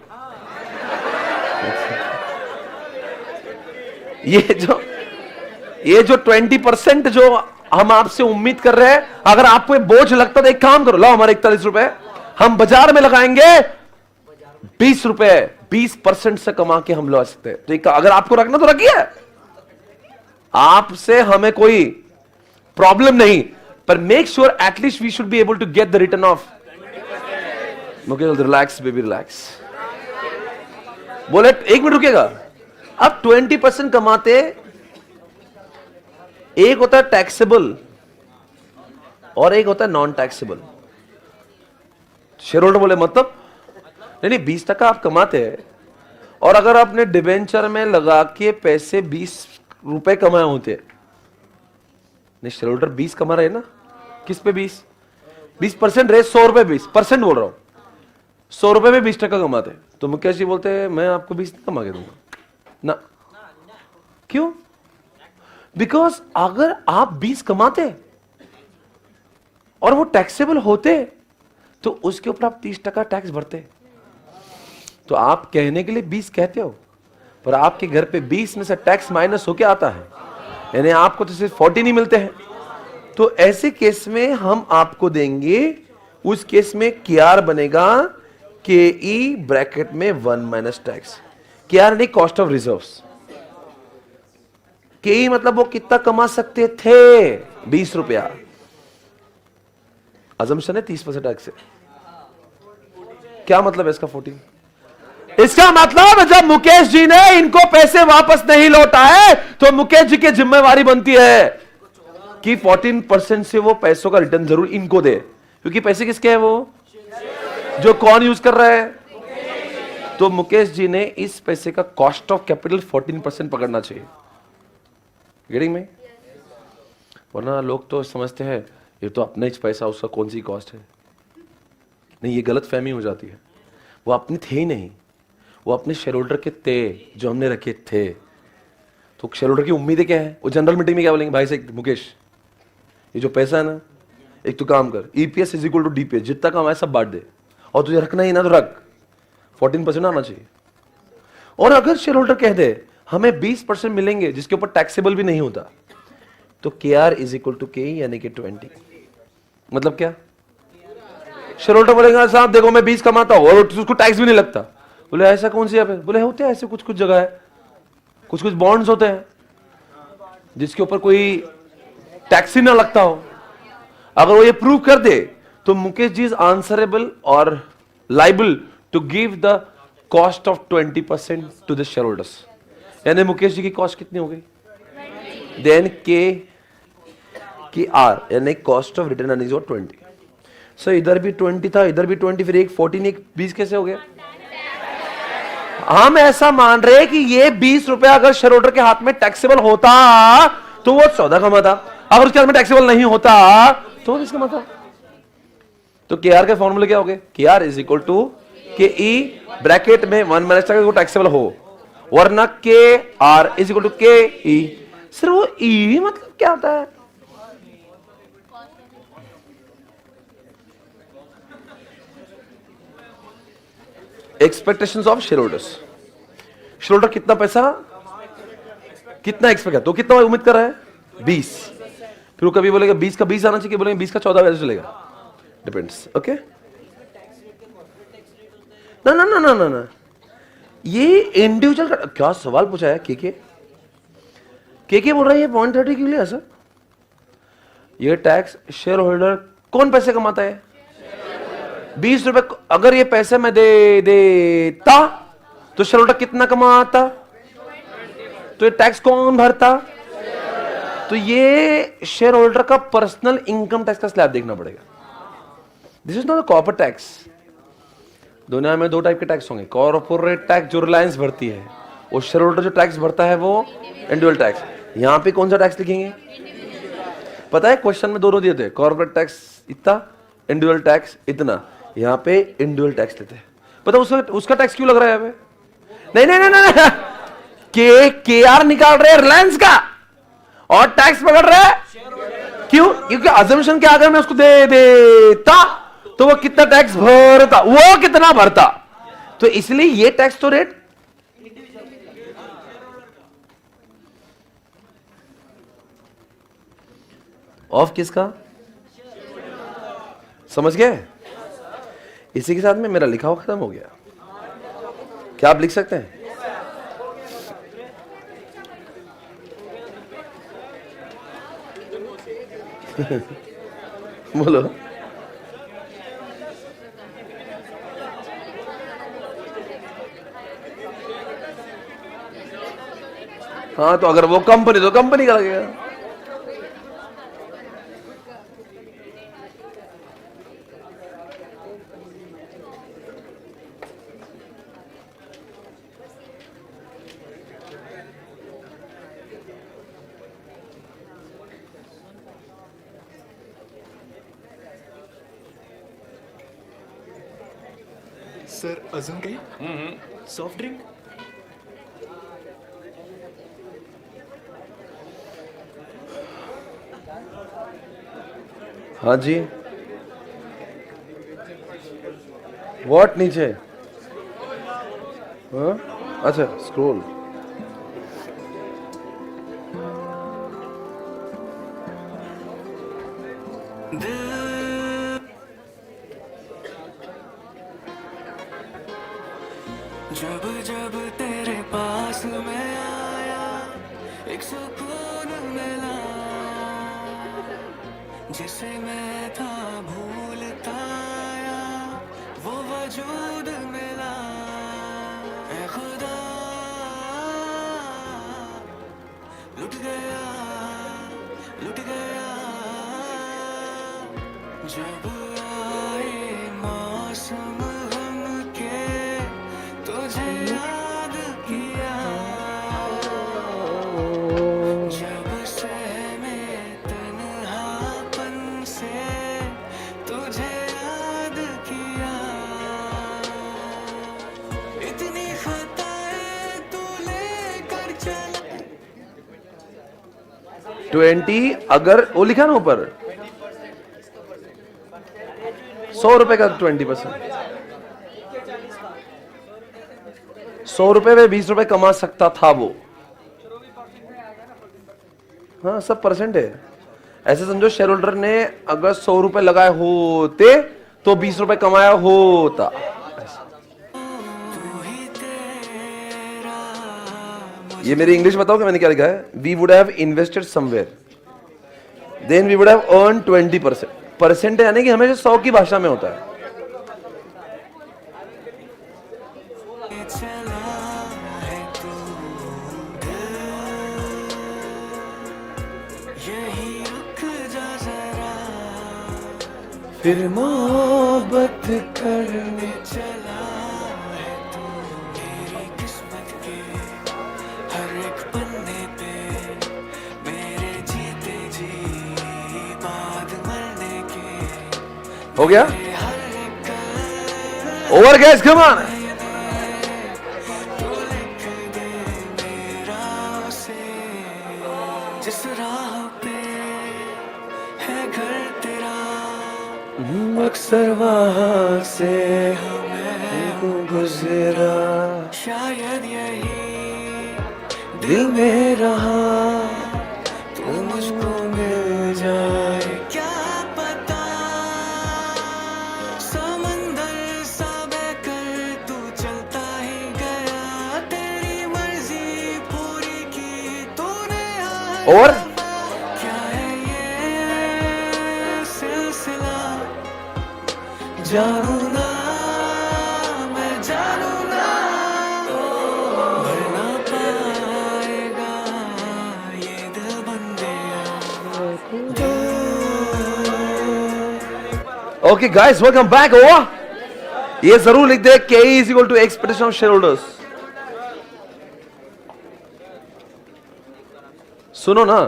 ये जो 20% जो हम आपसे उम्मीद कर रहे हैं, अगर आपको बोझ लगता तो एक काम करो, लाओ हमारे 41 रुपए हम बाजार में लगाएंगे, 20 रुपए 20% से कमा के हम ला सकते हैं। तो अगर आपको रखना तो रखिए, आपसे हमें कोई प्रॉब्लम नहीं, पर make sure at least we should be able to get the return of. Mukesh relax baby relax. बोले 1 मिनट रुकेगा। अब 20% कमाते, एक होता है टैक्सेबल और एक होता है नॉन टैक्सेबल। शेयर होल्डर बोले मतलब नहीं 20% आप कमाते हैं, और अगर आपने डिबेंचर में लगा के पैसे 20 रुपए कमाए होते, नहीं शेयर होल्डर 20 कमा रहे ना, किस पे 20% रहे, 100 रुपए 20% बोल रहा हूं, 100 रुपए में 20% कमाते, तो मुकेश जी बोलते हैं मैं आपको 20 कमा के दूंगा ना। क्यों? बिकॉज अगर आप 20 कमाते और वो टैक्सेबल होते, तो उसके ऊपर आप 30% टैक्स भरते। तो आप कहने के लिए 20 कहते हो, पर आपके घर पे 20 में से टैक्स माइनस होके आता है, यानी आपको तो सिर्फ 40 नहीं मिलते हैं। तो ऐसे केस में हम आपको देंगे, उस केस में KR बनेगा KE ब्रैकेट में 1 माइनस टैक्स। KR नहीं, कॉस्ट ऑफ रिजर्व्स। KE मतलब वो कितना कमा सकते थे, 20 रुपया, अजम्पशन है 30% टैक्स है। क्या मतलब है इसका 14? इसका मतलब जब मुकेश जी ने इनको पैसे वापस नहीं लौटाए, तो मुकेश जी की जिम्मेवारी बनती है कि 14% से वो पैसों का रिटर्न जरूर इनको दे, क्योंकि पैसे किसके हैं, वो जो कौन यूज कर रहा है। तो मुकेश जी ने इस पैसे का कॉस्ट ऑफ कैपिटल 14% पकड़ना चाहिए। गेटिंग में? वरना लोग तो समझते हैं ये तो अपना ही पैसा, उसका कौन सी कॉस्ट है। नहीं, ये गलत फहमी हो जाती है। वो अपने थे ही नहीं, वो अपने शेयर होल्डर के थे जो हमने रखे थे। तो शेयर होल्डर की उम्मीदें क्या है? वो जनरल मीटिंग में क्या बोलेंगे? भाई से मुकेश, ये जो पैसा है ना, एक तो काम कर, EPS is equal to DPS, जितना काम है सब बांट दे, और तुझे रखना ही ना तो रख, 14% आना चाहिए। और अगर शेयर होल्डर कह दे हमें 20% मिलेंगे जिसके ऊपर टैक्सेबल भी नहीं होता, तो KR इज इक्वल टू के यानी कि 20। मतलब क्या? शेयर होल्डर बोलेगा साहब देखो मैं 20 कमाता हूं और उसको टैक्स भी नहीं लगता। बोले ऐसा कौन सी है? बोले होते हैं ऐसे कुछ कुछ जगह है, कुछ कुछ बॉन्ड्स होते हैं जिसके ऊपर कोई टैक्स ही ना लगता हो। अगर वो ये प्रूव कर दे तो मुकेश जी इज आंसरेबल और liable to give the cost of 20% to the share holders. यानी मुकेश जी की कॉस्ट कितनी हो गई? देन KR यानी cost of return earnings 20। So इधर भी 20 था, इधर भी 20, फिर एक 14 एक 20 कैसे हो गया? हम ऐसा मान रहे हैं कि ये 20 रुपए अगर शेयर होल्डर के हाथ में टैक्सेबल होता तो वो 14 कमाता, अगर उसके हाथ में टैक्सेबल नहीं होता तो 20 कमाता। तो KR के फॉर्मूले क्या हो गए? KR is equal to KE bracket में 1 माइनस को टैक्सेबल हो, वरना KR is equal to KE। सिर्फ वो E मतलब क्या होता है? Expectations of share holders. Share holder कितना पैसा, कितना एक्सपेक्ट है, तो कितना उम्मीद कर रहा है? 20। फिर वो कभी बोलेगा 20 का 20 आना चाहिए, बोलेंगे 20 का 14 वैसे चलेगा, डिपेंड्स। ओके, ना ना ना ना ना ना, ये इंडिविजुअल का क्या सवाल पूछा है? के बोल रहा है ये 0.30 के लिए है सर। ये टैक्स शेयर होल्डर कौन पैसे कमाता है? 20 रुपए। अगर ये पैसे मैं दे देता तो शेयर होल्डर कितना कमाता? तो ये टैक्स कौन भरता? तो ये शेयर होल्डर का पर्सनल इनकम टैक्स का स्लैब देखना पड़ेगा। This is not a corporate tax. दुनिया में 2 टाइप के टैक्स होंगे, कॉर्पोरेट टैक्स जो रिलायंस भरती है, और शेयर होल्डर जो टैक्स भरता है वो इंडिविजुअल टैक्स। यहां पे कौन सा टैक्स लिखेंगे? पता है क्वेश्चन में दोनों दिए थे, कॉर्पोरेट टैक्स इतना, इंडिविजुअल टैक्स इतना। यहां पे इंडिविजुअल टैक्स लेते हैं। पता उसका टैक्स क्यों लग रहा है यहाँ पे? नहीं, KR निकाल रहे हैं रिलायंस का और टैक्स पकड़ रहे हैं। क्यों? क्योंकि अजम्पशन क्या, अगर मैं उसको दे देता तो वो कितना टैक्स भरता, वो कितना भरता, तो इसलिए ये टैक्स तो रेट ऑफ किसका? समझ गए? इसी के साथ में मेरा लिखा हुआ खत्म हो गया। क्या आप लिख सकते हैं? बोलो। हाँ, तो अगर वो कंपनी तो कंपनी का लगेगा। सर अजून काही? Soft drink? हाँ जी, व्हाट नीचे? हाँ? अच्छा, स्क्रोल। जब जब तेरे पास मैं आया एक सुकून मिला, जिसे मैं था भूलता आया वो वजूद मिला। ऐ खुदा लुट गया जब आए मौसम गम के, तुझे याद किया जब से मैं तन्हा 20 अगर वो लिखा ना ऊपर 100 रुपए का 20%, 100 रुपए में 20 रुपए कमा सकता था वो। हाँ सब परसेंट है। ऐसे समझो शेयर होल्डर ने अगर 100 रुपए लगाए होते तो 20 रुपए कमाया होता। ये मेरी इंग्लिश बताओ कि मैंने क्या लिखा है। We would have invested somewhere then we would have earn 20%। Percent यानी कि हमेशा 100 की भाषा में होता है। फिर मोहब्बत करने चला है तू मेरी किस्मत के हर एक पन्ने पे मेरे जीते जी बाद मरने के हो गया। Over gas come on. जिस राह पे है घर तेरा अक्सर वहां से हमें गुजरा, शायद यही दिल में रहा तू मुझको मिल जाए क्या पता समंदर सा बहकर तू चलता ही गया तेरी मर्जी पूरी की तूने और क्या है ये सिलसिला जानू ना मैं जानू ना भर ना पाएगा ये दिल बंदिया। Okay guys welcome back. Over ये जरूर लिख दे K is equal to expectation of shareholders। सुनो ना,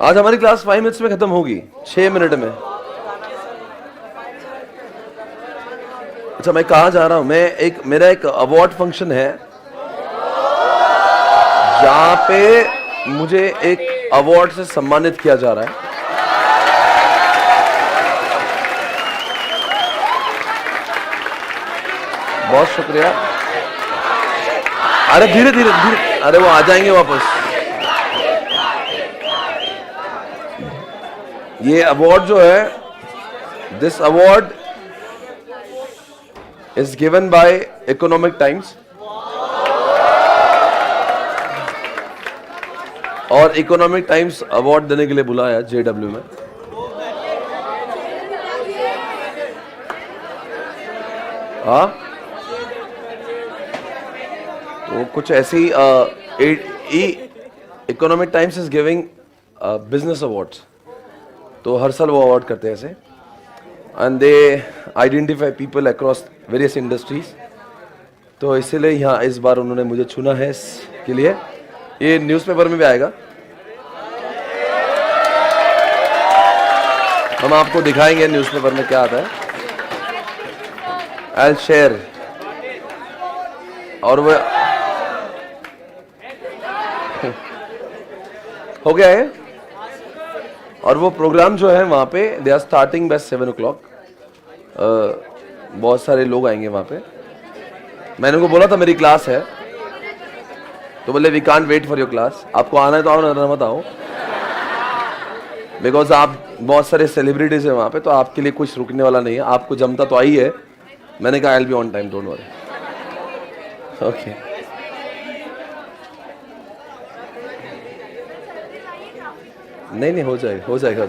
आज हमारी क्लास 5 मिनट्स में खत्म होगी, 6 मिनट में। अच्छा मैं कहाँ जा रहा हूं? मेरा एक अवार्ड फंक्शन है जहां पे मुझे एक अवार्ड से सम्मानित किया जा रहा है। बहुत शुक्रिया। अरे धीरे धीरे धीरे, अरे वो आ जाएंगे वापस। ये अवार्ड जो है, this award is given by Economic Times और Economic Times अवार्ड देने के लिए बुलाया JW में। हाँ वो कुछ ऐसी Economic Times is giving business awards, तो हर साल वो अवार्ड करते हैं ऐसे, and they identify people across various industries। तो इसीलिए यहाँ इस बार उन्होंने मुझे चुना है इसके लिए। ये न्यूज़पेपर में भी आएगा, हम आपको दिखाएंगे न्यूज़पेपर में क्या आता है। I'll share। और वो हो गया है। और वो प्रोग्राम जो है वहाँ पे they are starting bye 7 o'clock। बहुत सारे लोग आएंगे वहाँ पे। मैंने उनको बोला था मेरी क्लास है, तो बोले we can't wait for your class. आपको आना है तो आओ, ना मत आओ, बिकॉज आप बहुत सारे सेलिब्रिटीज है वहाँ पे, तो आपके लिए कुछ रुकने वाला नहीं है। आपको जमता तो आई है। मैंने कहा I will be on time, don't worry. Okay नहीं हो जाएगा, हो जाएगा।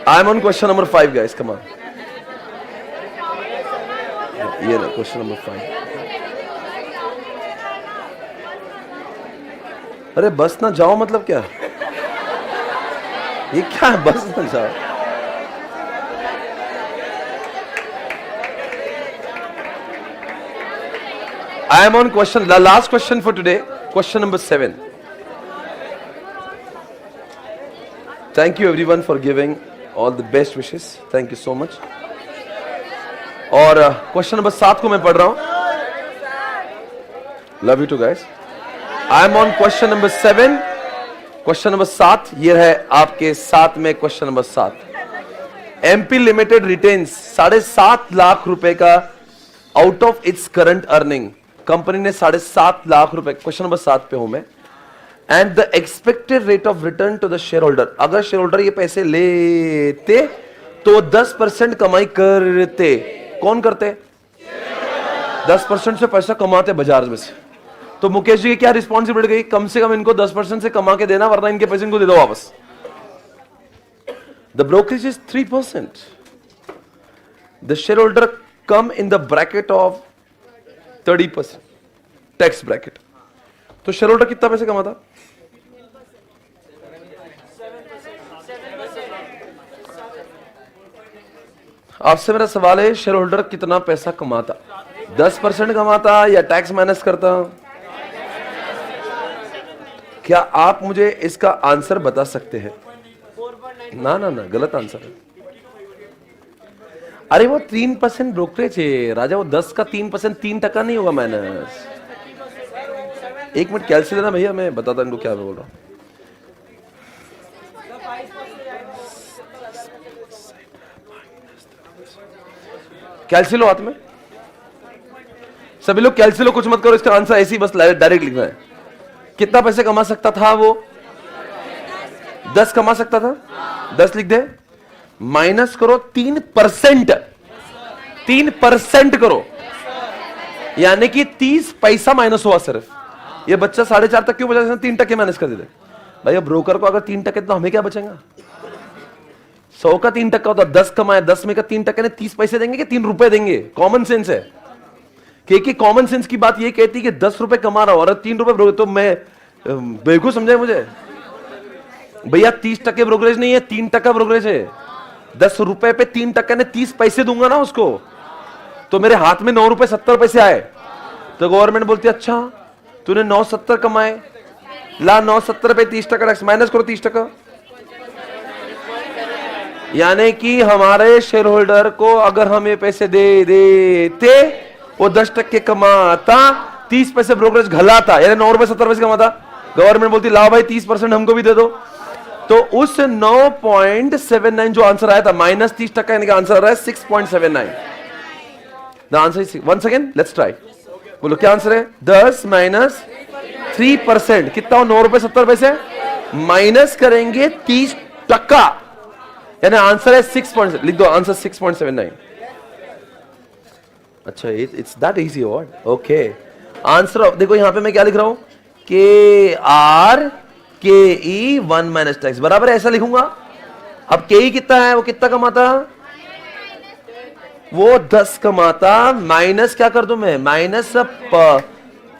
I am on question number 5 guys, come on. ये ना क्वेश्चन नंबर 5। अरे बस ना जाओ मतलब क्या? ये क्या है बस ना जाओ? I am on question, the last question for today, question number 7. Thank you everyone for giving all the best wishes. Thank you so much. और क्वेश्चन नंबर 7 को मैं पढ़ रहा हूं। Love you too guys. I am on question number 7 question number 7, ये है आपके 7 में question number 7। MP limited retains 7.5 lakh रुपए का out of its current earning. Company ने 7.5 लाख रुपए, क्वेश्चन नंबर 7 पे हूं मैं। And the expected rate of return to the share holder, अगर शेयर होल्डर ये पैसे लेते तो 10% कमाई करते। कौन करते? 10% से पैसा कमाते बाजार में से। तो मुकेश जी की क्या रिस्पॉन्सिबिलिटी गई? कम से कम इनको 10% से कमा के देना, वरना इनके पैसे इनको दे दो वापस। The brokerage is 3%। The share holder come in the bracket of 30% tax bracket. तो शेयर होल्डर कितना पैसे कमाता? आपसे मेरा सवाल है, शेयर होल्डर कितना पैसा कमाता? 10% कमाता या टैक्स माइनस करता? क्या आप मुझे इसका आंसर बता सकते हैं? ना ना ना, गलत आंसर है। अरे वो 3% ब्रोकरेज है राजा, वो 10 का 3%, 3% नहीं होगा माइनस। एक मिनट कैलकुलेट लेना भैया, मैं बताता इनको क्या बोल रहा हूं। कैलकुलेट लो हाथ में, सभी लोग कैलकुलेट लो, कुछ मत करो, इसका आंसर ऐसे ही बस डायरेक्ट लिखना है। कितना पैसे कमा सकता था वो? 10 कमा सकता था, 10 लिख दे। माइनस करो 3%, 3% करो, यानी कि 30 पैसा माइनस हुआ सिर्फ। ये बच्चा 4.5 तक क्यों बचा? 3% माइनस कर देते भैया। ब्रोकर को अगर 3% तो हमें क्या बचेगा? 100 का 3% होता, 10 कमाया, 10 में का 3% ने 30 पैसे देंगे कि 3 रुपए देंगे? कॉमन सेंस है कि कॉमन सेंस की बात ये कहती है कि 10 रुपए कमा रहा हूं और 3 रुपए ब्रोकरेज, तो मैं बेवकूफ समझे मुझे? भैया 30% ब्रोकरेज नहीं है, 3% ब्रोकरेज है। 10 रुपए पे 3% ने 30 पैसे दूंगा ना उसको, तो मेरे हाथ में 9 रुपए 70 पैसे आए। तो गवर्नमेंट बोलती है अच्छा तूने 9.70 कमाए, ला 9.70 पे 30% टैक्स माइनस करो 30%। यानी कि हमारे शेयर होल्डर को अगर हम ये पैसे दे देते, वो 10% कमाता, 30 पैसे ब्रोकरेज घलाता, यानी 9 रुपए 70 पैसे कमाता। गवर्नमेंट बोलती लाओ भाई 30% हमको भी दे दो। तो उस 9.79 जो आंसर आया था माइनस 30%, यानी कि आंसर आ रहा है 6.79। The answer is, once again let's try, बोलो क्या आंसर है? 10 माइनस 3% कितना हो? 9 रुपए 70 पैसे, माइनस करेंगे 30%, यानी आंसर है 6. लिख दो आंसर 6.79। अच्छा, it's that easy word. Okay, answer देखो यहां पे मैं क्या लिख रहा हूं, KRKE 1 माइनस टैक्स बराबर है, ऐसा लिखूंगा। अब KE कितना है? वो कितना कमाता? वो 10 कमाता, माइनस क्या कर दूं मैं? माइनस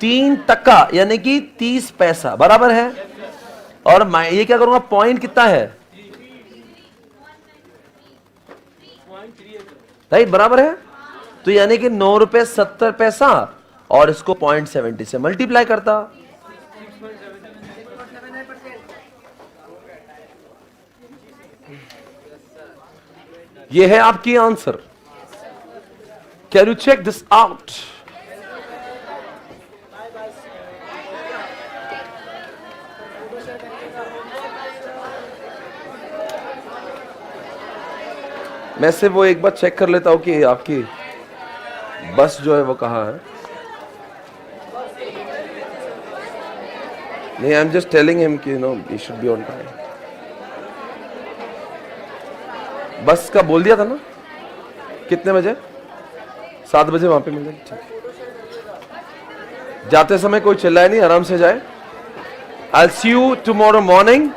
3%, यानी कि 30 पैसा बराबर है। और ये क्या करूंगा? पॉइंट कितना है? राइट, बराबर है। तो यानी कि 9 रुपए 70 पैसा और इसको 0.70 से मल्टीप्लाई करता। ये है आपकी answer. Can you check this out? मैं से वो एक बार चेक कर लेता हूं कि आपकी बस जो है वो कहां है। नहीं, I am just telling him कि no he should be on time. बस का बोल दिया था ना कितने बजे? 7 बजे वहां पे मिल जाए। ठीक, जाते समय कोई चिल्लाए नहीं, आराम से जाए। आई सी यू टुमारो मॉर्निंग।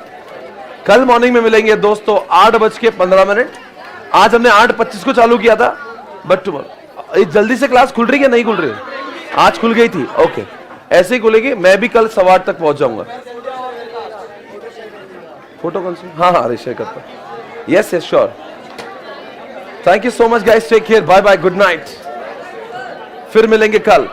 कल मॉर्निंग में मिलेंगे दोस्तों 8:15। आज हमने 8:25 को चालू किया था, बट टुमारो जल्दी से क्लास खुल रही है नहीं खुल रही? आज खुल गई थी। ओके, ऐसे ही खुलेगी। मैं भी कल 8:15 तक पहुंच जाऊंगा। फोटो कौन सी? हाँ हाँ, शेयर करता। Yes yes sure. Thank you so much guys, take care, bye bye, good night. फिर मिलेंगे कल।